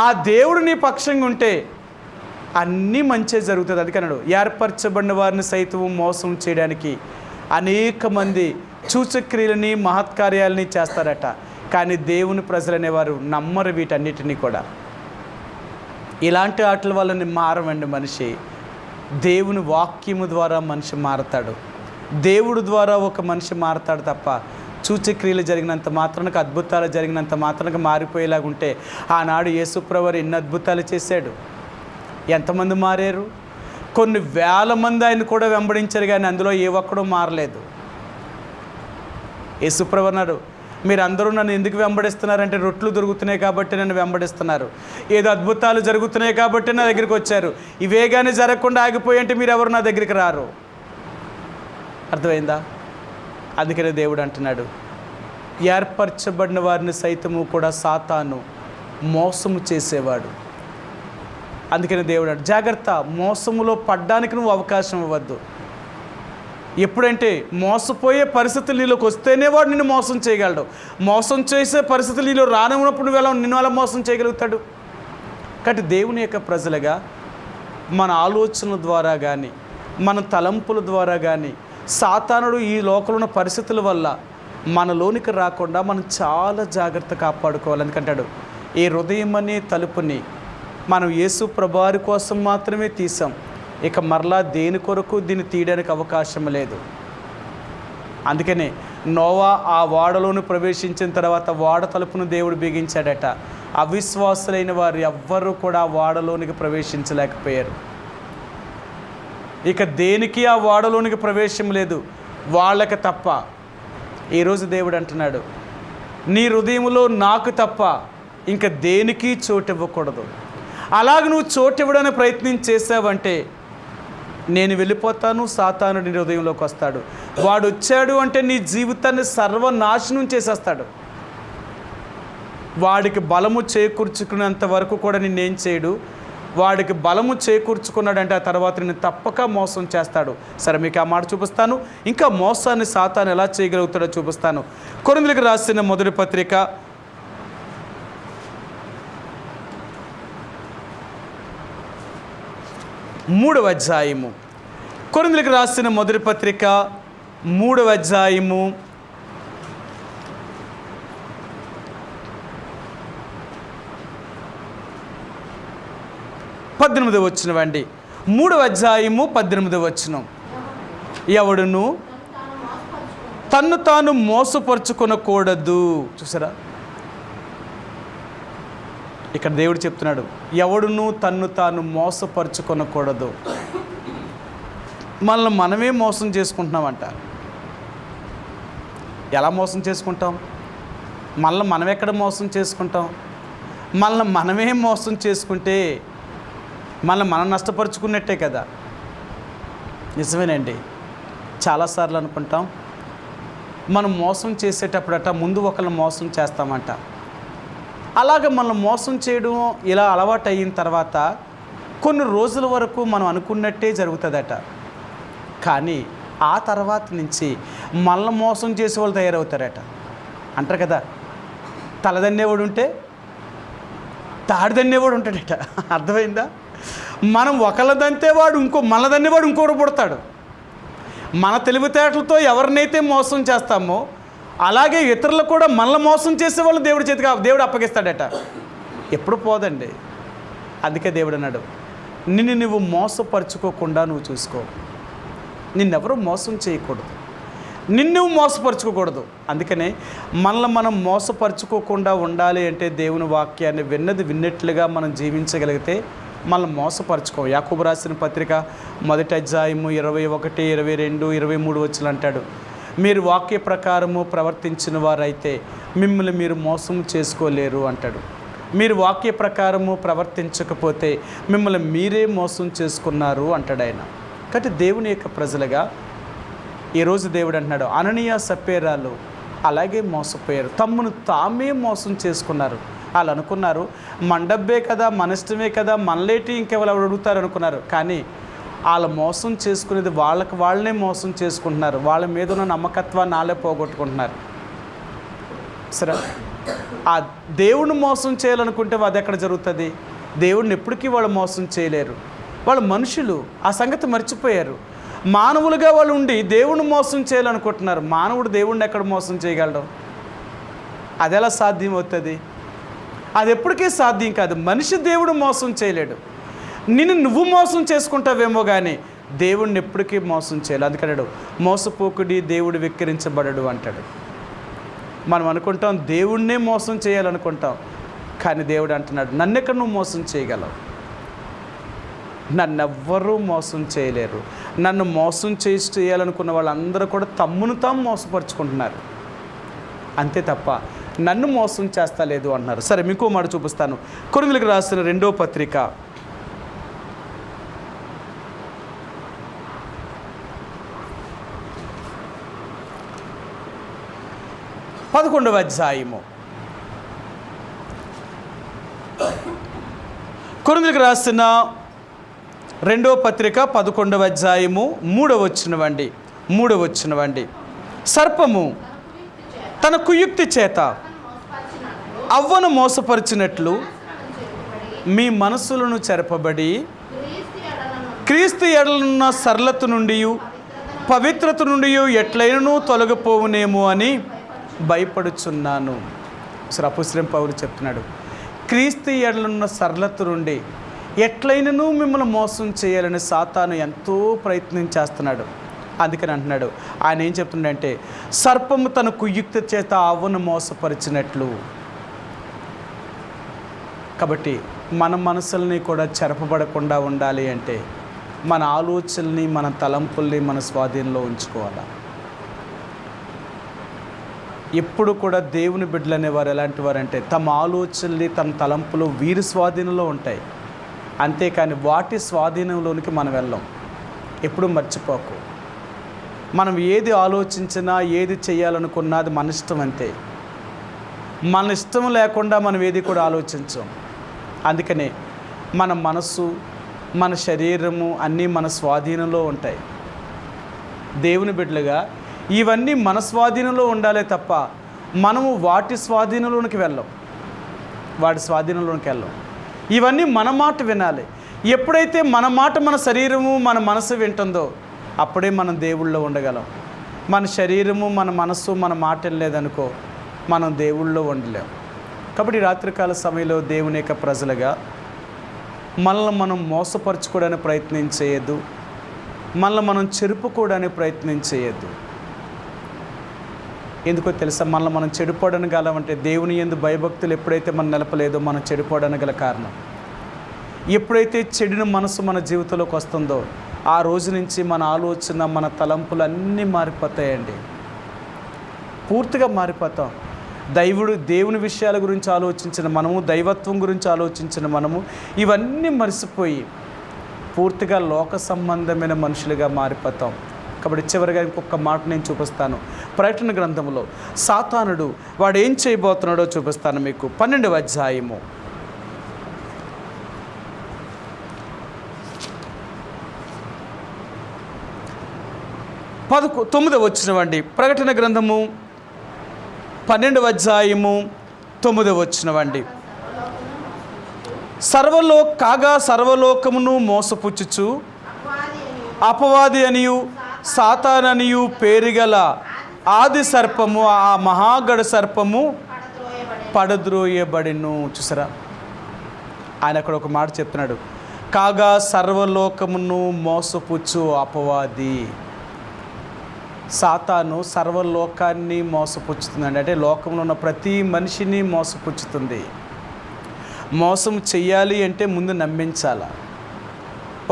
ఆ దేవుడు నీ పక్షంగా ఉంటే అన్నీ మంచి జరుగుతుంది. అందుకన్నాడు, ఏర్పరచబడిన వారిని సైతం మోసం చేయడానికి అనేక మంది సూచక్రియలని, మహత్కార్యాలని చేస్తారట. కానీ దేవుని ప్రజలు అనేవారు నమ్మరు వీటన్నిటినీ కూడా. ఇలాంటి ఆటల వల్ల మారవండి మనిషి. దేవుని వాక్యము ద్వారా మనిషి మారతాడు, దేవుడు ద్వారా ఒక మనిషి మారతాడు తప్ప సూచక్రియలు జరిగినంత మాత్రానికి, అద్భుతాలు జరిగినంత మాత్రానికి మారిపోయేలాగుంటే ఆనాడు యేసుప్రభువు ఎన్ని అద్భుతాలు చేశాడు, ఎంతమంది మారారు? కొన్ని వేల మంది ఆయన కూడా వెంబడించారు, కానీ అందులో ఏ ఒక్కడూ మారలేదు. యేసుప్రభువు అన్నాడు, మీరు అందరూ నన్ను ఎందుకు వెంబడిస్తున్నారంటే రొట్లు దొరుకుతున్నాయి కాబట్టి నన్ను వెంబడిస్తున్నారు, ఏదో అద్భుతాలు జరుగుతున్నాయి కాబట్టి నా దగ్గరికి వచ్చారు. ఇవే కానీ జరగకుండా ఆగిపోయి అంటే మీరు ఎవరు నా దగ్గరికి రారు. అర్థమైందా? అందుకనే దేవుడు అంటున్నాడు, ఏర్పరచబడిన వారిని సైతము కూడా సాతాను మోసము చేసేవాడు. అందుకని దేవుడు అంటాడు, జాగ్రత్త, మోసములో పడ్డానికి నువ్వు అవకాశం ఇవ్వద్దు. ఎప్పుడంటే మోసపోయే పరిస్థితులు నీలోకి వస్తేనే వాడు నిన్ను మోసం చేయగలడు. మోసం చేసే పరిస్థితులు నీలో రానున్నప్పుడు నిన్ను అలా మోసం చేయగలుగుతాడు. కాబట్టి దేవుని యొక్క ప్రజలుగా మన ఆలోచనల ద్వారా కానీ, మన తలంపుల ద్వారా కానీ సాతానుడు ఈ లోకంలో ఉన్న పరిస్థితుల వల్ల మనలోనికి రాకుండా మనం చాలా జాగ్రత్త కాపాడుకోవాలి. ఎందుకంటాడు, ఈ హృదయం అనే తలుపుని మనం యేసు ప్రభువారి కోసం మాత్రమే తీసాం, ఇక మరలా దేని కొరకు దీన్ని తీయడానికి అవకాశం లేదు. అందుకనే నోవా ఆ ఓడలోని ప్రవేశించిన తర్వాత ఓడ తలుపును దేవుడు బిగించాడట. అవిశ్వాసులైన వారు ఎవ్వరూ కూడా ఆ ఓడలోనికి ప్రవేశించలేకపోయారు. ఇక దేనికి ఆ ఓడలోనికి ప్రవేశం లేదు, వాళ్ళకి తప్ప. ఈరోజు దేవుడు అంటున్నాడు, నీ హృదయంలో నాకు తప్ప ఇంకా దేనికి చోటు ఇవ్వకూడదు. అలాగ నువ్వు చోటు ఇవ్వడానికి ప్రయత్నం చేసావంటే నేను వెళ్ళిపోతాను, సాతాను నీ హృదయంలోకి వస్తాడు. వాడు వచ్చాడు అంటే నీ జీవితాన్ని సర్వనాశనం చేసేస్తాడు. వాడికి బలము చేకూర్చుకున్నంత వరకు కూడా నిన్నేం చేయడు. వాడికి బలము చేకూర్చుకున్నాడంటే ఆ తర్వాత నేను తప్పక మోసం చేస్తాడు. సరే, మీకు ఆ మాట చూపిస్తాను. ఇంకా మోసాన్ని సాతాను ఎలా చేయగలుగుతాడో చూపిస్తాను. కొరింథీయులకు రాసిన మొదటి పత్రిక 3వ అధ్యాయము. కొరింథీయులకు రాసిన మొదటి పత్రిక 3వ అధ్యాయము 18వ వచనం అండి. 3వ అధ్యాయము 18వ వచనం. ఎవడును తన్ను తాను మోసపరుచుకొనకూడదు. చూసారా, ఇక్కడ దేవుడు చెప్తున్నాడు, ఎవడును తన్ను తాను మోసపరుచుకొనకూడదు. మనల్ని మనమే మోసం చేసుకుంటున్నామంట. ఎలా మోసం చేసుకుంటాం? మనల్ని మనం ఎక్కడ మోసం చేసుకుంటాం? మనల్ని మనమే మోసం చేసుకుంటే మనల్ని మనం నష్టపరుచుకున్నట్టే కదా. నిజమేనండి. చాలాసార్లు అనుకుంటాం, మనం మోసం చేసేటప్పుడట ముందు ఒకరిని మోసం చేస్తామంట. అలాగే మనం మోసం చేయడం ఇలా అలవాటు అయిన తర్వాత కొన్ని రోజుల వరకు మనం అనుకున్నట్టే జరుగుతుందట. కానీ ఆ తర్వాత నుంచి మనల్ని మోసం చేసే వాళ్ళు తయారవుతారట. అంటారు కదా, తలదన్నేవాడు ఉంటే తాడిదన్నేవాడు ఉంటాడట. అర్థమైందా? మనం ఒకళ్ళదంతే వాడు మనదన్నేవాడు ఇంకోరు పుడతాడు. మన తెలివితేటలతో ఎవరినైతే మోసం చేస్తామో అలాగే ఇతరులు కూడా మనల్ని మోసం చేసే వాళ్ళు దేవుడు అప్పగిస్తాడట. ఎప్పుడు పోదండి. అందుకే దేవుడు అన్నాడు, నిన్ను నువ్వు మోసపరుచుకోకుండా నువ్వు చూసుకో. నిన్నెవరూ మోసం చేయకూడదు, నిన్ను మోసపరుచుకోకూడదు. అందుకనే మనల్ని మనం మోసపరుచుకోకుండా ఉండాలి అంటే దేవుని వాక్యాన్ని విన్నట్లుగా మనం జీవించగలిగితే మనల్ని మోసపరుచుకో. యాకోబు రాసిన పత్రిక 1వ అధ్యాయము 21, 22, 23 వచనాలు అంటాడు, మీరు వాక్య ప్రకారము ప్రవర్తించిన వారైతే మిమ్మల్ని మీరు మోసం చేసుకోలేరు అంటాడు. మీరు వాక్య ప్రకారము ప్రవర్తించకపోతే మిమ్మల్ని మీరే మోసం చేసుకున్నారు అంటాడు ఆయన. కాబట్టి దేవుని యొక్క ప్రజలుగా ఈరోజు దేవుడు అంటున్నాడు, అననీయ సప్పేరాలు అలాగే మోసపోయారు, తమ్మును తామే మోసం చేసుకున్నారు. వాళ్ళు అనుకున్నారు మన డబ్బే కదా, మన ఇష్టమే కదా, మనలేటి ఇంకెవరు అడుగుతారు అనుకున్నారు. కానీ వాళ్ళు మోసం చేసుకునేది వాళ్ళనే మోసం చేసుకుంటున్నారు. వాళ్ళ మీద ఉన్న నమ్మకత్వాన్ని వాళ్ళే పోగొట్టుకుంటున్నారు. సరే, ఆ దేవుణ్ణి మోసం చేయాలనుకుంటే అది ఎక్కడ జరుగుతుంది? దేవుడిని ఎప్పటికీ వాళ్ళు మోసం చేయలేరు. వాళ్ళు మనుషులు, ఆ సంగతి మర్చిపోయారు. మానవులుగా వాళ్ళు ఉండి దేవుణ్ణి మోసం చేయాలనుకుంటున్నారు. మానవుడు దేవుణ్ణి ఎక్కడ మోసం చేయగలడు? అది ఎలా సాధ్యం అవుతుంది? అది ఎప్పటికీ సాధ్యం కాదు. మనిషి దేవుడు మోసం చేయలేడు. నువ్వు మోసం చేసుకుంటావేమో కానీ దేవుడిని ఎప్పటికీ మోసం చేయాలి. అందుకన్నాడు మోసపోకుడి దేవుడు వెక్కిరించబడడు అంటాడు. మనం అనుకుంటాం దేవుడినే మోసం చేయాలనుకుంటాం, కానీ దేవుడు అంటున్నాడు నన్నెక్కడ నువ్వు మోసం చేయగలవు? నన్నెవ్వరూ మోసం చేయలేరు. నన్ను మోసం చేయాలనుకున్న వాళ్ళందరూ కూడా తమ్మును తాము మోసపరుచుకుంటున్నారు అంతే తప్ప నన్ను మోసం చేస్తలేదు అంటున్నారు. సరే మీకు మాట చూపిస్తాను. కొరింథీయులకు రాసిన 2వ పత్రిక 11వ అధ్యాయము. కొరింథీయులకు రాసిన 2వ పత్రిక 11వ అధ్యాయము 3వ వచనమండి. సర్పము తన కుయుక్తి చేత అవ్వను మోసపరిచినట్లు మీ మనస్సులను చెరపబడి క్రీస్తు ఎడలున్న సరళత నుండి పవిత్రత నుండి ఎట్లైనను తొలగిపోవునేమో అని భయపడుచున్నాను. అసలు అపోస్తలుడైన పౌలు చెప్తున్నాడు, క్రీస్తు ఎడలున్న సరళత నుండి ఎట్లయినను మిమ్మల్ని మోసం చేయాలని సాతాను ఎంతో ప్రయత్నం చేస్తున్నాడు. అందుకని అంటున్నాడు, ఆయన ఏం చెప్తున్నాడంటే సర్పము తన కుయుక్తి చేత అవ్వను మోసపరిచినట్లు. కాబట్టి మన మనసుల్ని కూడా చెరపబడకుండా ఉండాలి అంటే మన ఆలోచనల్ని, మన తలంపుల్ని మన స్వాధీనంలో ఉంచుకోవాలి. ఎప్పుడు కూడా దేవుని బిడ్డలు అనేవారు ఎలాంటి వారంటే తమ ఆలోచనలు, తమ తలంపులు వీరి స్వాధీనంలో ఉంటాయి, అంతేకాని వాటి స్వాధీనంలోనికి మనం వెళ్ళాం. ఎప్పుడు మర్చిపోకు, మనం ఏది ఆలోచించినా ఏది చేయాలనుకున్నా అది మన ఇష్టం అంతే. మన ఇష్టం లేకుండా మనం ఏది కూడా ఆలోచించాం. అందుకనే మన మనసు, మన శరీరము అన్నీ మన స్వాధీనంలో ఉంటాయి. దేవుని బిడ్డలుగా ఇవన్నీ మన స్వాధీనంలో ఉండాలి తప్ప మనము వాటి స్వాధీనంలోనికి వెళ్ళాం, వాటి స్వాధీనంలోనికి వెళ్ళాం. ఇవన్నీ మన మాట వినాలి. ఎప్పుడైతే మన మాట మన శరీరము మన మనసు వింటుందో అప్పుడే మనం దేవుళ్ళో ఉండగలం. మన శరీరము మన మనసు మన మాట లేదనుకో మనం దేవుళ్ళో ఉండలేం. కాబట్టి రాత్రికాల సమయంలో దేవుని యొక్క ప్రజలుగా మనల్ని మనం మోసపరచుకోవడానికి ప్రయత్నం చేయొద్దు, మనల్ని మనం చెరుపుకోవడానికి ప్రయత్నం చేయొద్దు. ఎందుకో తెలుసా, మనల్ని మనం చెడిపోవడానికి గలమంటే దేవుని యందు భయభక్తులు ఎప్పుడైతే మనం నిలపలేదో మనం చెడిపోవడానికి గల కారణం. ఎప్పుడైతే చెడిన మనసు మన జీవితంలోకి వస్తుందో ఆ రోజు నుంచి మన ఆలోచన, మన తలంపులు అన్నీ మారిపోతాయండి. పూర్తిగా మారిపోతాం. దేవుని విషయాల గురించి ఆలోచించిన మనము, దైవత్వం గురించి ఆలోచించిన మనము ఇవన్నీ మరిసిపోయి పూర్తిగా లోక సంబంధమైన మనుషులుగా మారిపోతాం. కాబట్టి చివరిగా ఇంకొక మాట నేను చూపిస్తాను. ప్రకటన గ్రంథంలో సాతానుడు వాడు ఏం చేయబోతున్నాడో చూపిస్తాను మీకు. 12వ అధ్యాయము 9వ వచనమండి. ప్రకటన గ్రంథము 12వ అధ్యాయము 9వ వచనమండి. సర్వలోకమును మోసపుచ్చుచు అపవాది అనియు సాతాననియు పేరుగల ఆది సర్పము, ఆ మహాగడ సర్పము పడద్రోయబడిను. చూసారా, ఆయన అక్కడ ఒక మాట చెప్తున్నాడు, కాగా సర్వలోకమును మోసపుచ్చు అపవాది. సాతాను సర్వలోకాన్ని మోసపుచ్చుతుందండి. అంటే లోకంలో ఉన్న ప్రతి మనిషిని మోసపుచ్చుతుంది. మోసం చెయ్యాలి అంటే ముందు నమ్మించాల.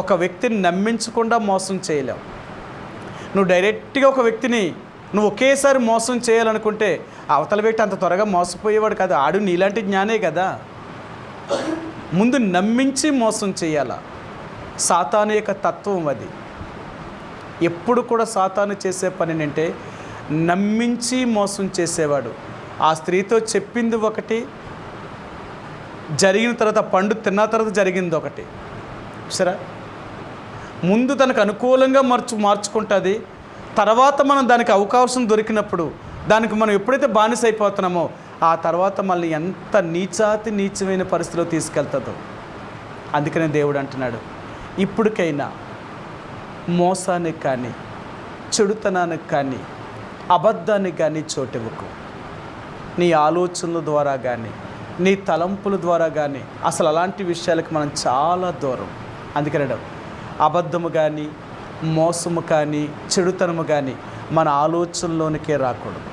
ఒక వ్యక్తిని నమ్మించకుండా మోసం చేయలేవు. నువ్వు డైరెక్ట్గా ఒక వ్యక్తిని నువ్వు ఒకేసారి మోసం చేయాలనుకుంటే అవతల వ్యక్తి అంత త్వరగా మోసపోయేవాడు కాదు. ఆడు నీలాంటి జ్ఞానే కదా. ముందు నమ్మించి మోసం చేయాల. సాతాను యొక్క తత్వం అది. ఎప్పుడు కూడా సాతాను చేసే పని అంటే నమ్మించి మోసం చేసేవాడు. ఆ స్త్రీతో చెప్పింది ఒకటి, జరిగిన తర్వాత పండు తిన్న తర్వాత జరిగింది ఒకటి. సరే, ముందు తనకు అనుకూలంగా మార్చుకుంటుంది. తర్వాత మనం దానికి అవకాశం దొరికినప్పుడు దానికి మనం ఎప్పుడైతే బానిస అయిపోతున్నామో ఆ తర్వాత మళ్ళీ ఎంత నీచమైన పరిస్థితిలో తీసుకెళ్తుందో. అందుకనే దేవుడు అంటున్నాడు, ఇప్పటికైనా మోసానికి కానీ, చెడుతనానికి కానీ, అబద్ధానికి కానీ చోటివ్వకు. నీ ఆలోచనల ద్వారా కానీ, నీ తలంపుల ద్వారా కానీ అసలు అలాంటి విషయాలకు మనం చాలా దూరం. అందుకనే అబద్ధము కానీ, మోసము కానీ, చెడుతనము కానీ మన ఆలోచనలోనికే రాకూడదు,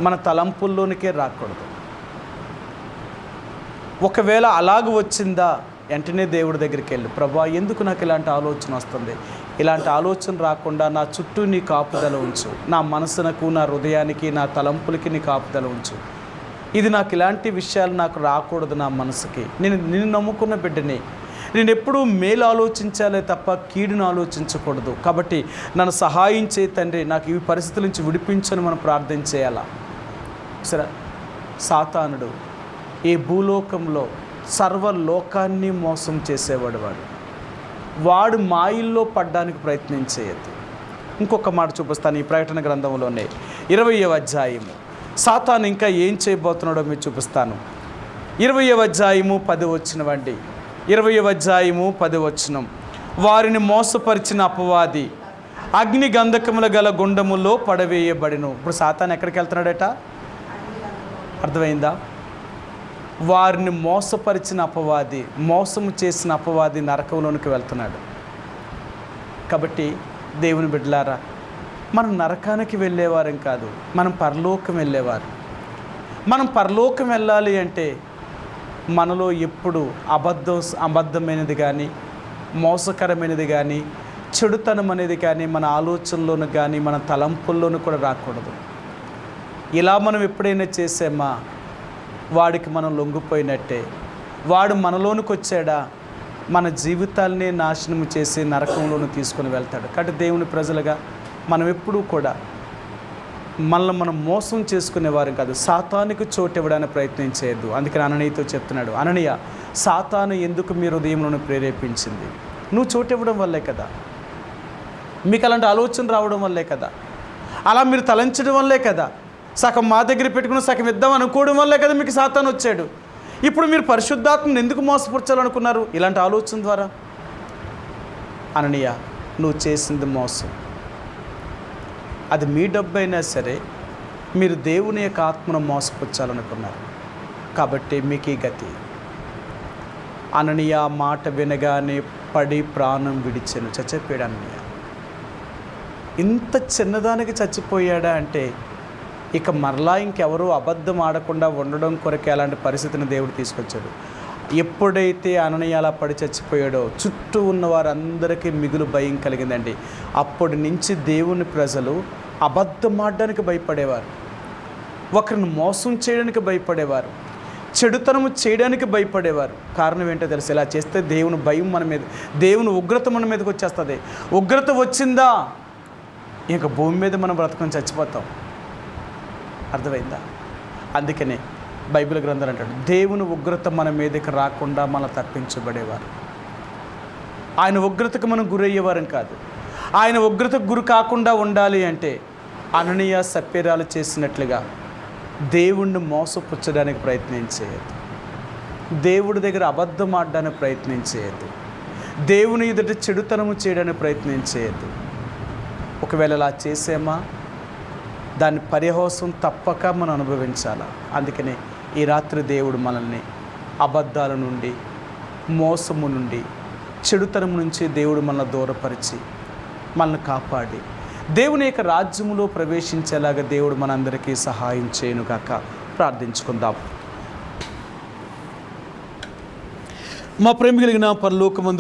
మన తలంపుల్లోనికే రాకూడదు. ఒకవేళ అలాగ వచ్చిందా, వెంటనే దేవుడి దగ్గరికి వెళ్ళి, ప్రభా ఎందుకు నాకు ఇలాంటి ఆలోచన వస్తుంది, ఇలాంటి ఆలోచన రాకుండా నా చుట్టూ నీ కాపుదల ఉంచు, నా మనసునకు, నా హృదయానికి, నా తలంపులకి నీ కాపుదల ఉంచు. ఇది నాకు ఇలాంటి విషయాలు నాకు రాకూడదు. నా మనసుకి నిన్ను నమ్ముకున్న బిడ్డని, నేను ఎప్పుడూ మేలు ఆలోచించాలే తప్ప కీడును ఆలోచించకూడదు. కాబట్టి నన్ను సహాయం చేయి తండ్రి, నాకు ఈ పరిస్థితుల నుంచి విడిపించని మనం ప్రార్థన చేయాలా. సరే, సాతానుడు ఈ భూలోకంలో సర్వలోకాన్ని మోసం చేసేవాడు. వాడు మాయల్లో పడ్డానికి ప్రయత్నం చేయొద్దు. ఇంకొక మాట చూపిస్తాను ఈ ప్రకటన గ్రంథంలోనే 20వ అధ్యాయము. సాతాను ఇంకా ఏం చేయబోతున్నాడో మీరు చూపిస్తాను. 20వ అధ్యాయము 10 వచనమండి. 20వ అధ్యాయము 10 వచనం. వారిని మోసపరిచిన అపవాది అగ్ని గంధకముల గల గుండములో పడవేయబడిను. ఇప్పుడు సాతాను ఎక్కడికి వెళ్తున్నాడట? అర్థమైందా? వారిని మోసపరిచిన అపవాది, మోసము చేసిన అపవాది నరకంలోనికి వెళ్తున్నాడు. కాబట్టి దేవుని బిడ్డలారా, మనం నరకానికి వెళ్ళేవారం కాదు, మనం పరలోకం వెళ్ళేవారు. మనం పరలోకం వెళ్ళాలి అంటే మనలో ఎప్పుడు అబద్ధమైనది కానీ, మోసకరమైనది కానీ, చెడుతనం అనేది కానీ మన ఆలోచనలోను కానీ, మన తలంపుల్లోనూ కూడా రాకూడదు. ఇలా మనం ఎప్పుడైనా చేసామా, వాడికి మనం లొంగిపోయినట్టే. వాడు మనలోనికి వచ్చాడా, మన జీవితాలనే నాశనం చేసి నరకంలోకి తీసుకొని వెళ్తాడు. కాబట్టి దేవుని ప్రజలుగా మనం ఎప్పుడూ కూడా మనల్ని మనం మోసం చేసుకునేవారు కాదు, సాతానుకు చోటు ఇవ్వడానికి ప్రయత్నం చేయొద్దు. అందుకని అననీయతో చెప్తున్నాడు, అననీయ, సాతాను ఎందుకు మీ హృదయంలో ప్రేరేపించింది? నువ్వు చోటు ఇవ్వడం వల్లే కదా, మీకు అలాంటి ఆలోచన రావడం వల్లే కదా, అలా మీరు తలంచడం వల్లే కదా, సగం మా దగ్గర పెట్టుకుని సగం ఇద్దాం అనుకోవడం వల్లే కదా మీకు సాతాను వచ్చాడు. ఇప్పుడు మీరు పరిశుద్ధాత్మను ఎందుకు మోసపరచాలనుకున్నారు? ఇలాంటి ఆలోచన ద్వారా. అననీయ, నువ్వు చేసింది మోసం. అది మీ డబ్బు అయినా సరే మీరు దేవుని యొక్క ఆత్మను మోసపరచాలనుకున్నారు. కాబట్టి మీకు ఈ గతి. అననీయ మాట వినగానే పడి ప్రాణం విడిచెను. చచ్చిపోయాడు అననీయ. ఇంత చిన్నదానికి చచ్చిపోయాడా అంటే ఇక మరలా ఇంకెవరూ అబద్ధం ఆడకుండా ఉండడం కొరకే అలాంటి పరిస్థితిని దేవుడు తీసుకొచ్చాడు. ఎప్పుడైతే అననీయ అలా పడి చచ్చిపోయాడో చుట్టూ ఉన్న వారందరికీ మిగులు భయం కలిగిందండి. అప్పటి నుంచి దేవుని ప్రజలు అబద్ధం ఆడడానికి భయపడేవారు, ఒకరిని మోసం చేయడానికి భయపడేవారు, చెడుతనము చేయడానికి భయపడేవారు. కారణం ఏంటో తెలుసు, ఇలా చేస్తే దేవుని భయం మన మీద, దేవుని ఉగ్రత మన మీదకి వచ్చేస్తుంది. ఉగ్రత వచ్చిందా ఇంక భూమి మీద మనం బ్రతకని చచ్చిపోతాం. అర్థమైందా? అందుకనే బైబిల్ గ్రంథాలు అంటాడు, దేవుని ఉగ్రత మన మీదకి రాకుండా మనం తప్పించబడేవారు. ఆయన ఉగ్రతకు మనం గురయ్యేవారం కాదు. ఆయన ఉగ్రతకు గురి కాకుండా ఉండాలి అంటే అననీయ సప్యరాలు చేసినట్లుగా దేవుణ్ణి మోసపుచ్చడానికి ప్రయత్నం చేయొద్దు, దేవుడి దగ్గర అబద్ధం ఆడడానికి ప్రయత్నం చేయొద్దు, దేవుని ఎదుట చెడుతనము చేయడానికి ప్రయత్నం చేయొద్దు. ఒకవేళ అలా చేసేమా దాని పరిహాసం తప్పక మనం అనుభవించాలి. అందుకనే ఈ రాత్రి దేవుడు మనల్ని అబద్ధాల నుండి, మోసము నుండి, చెడుతనం నుంచి దేవుడు మనల్ని దూరపరిచి మనల్ని కాపాడి దేవుని యొక్క రాజ్యములో ప్రవేశించేలాగా దేవుడు మనందరికీ సహాయం చేయనుగాక. ప్రార్థించుకుందాం. మా ప్రేమ కలిగిన పరలోకమందు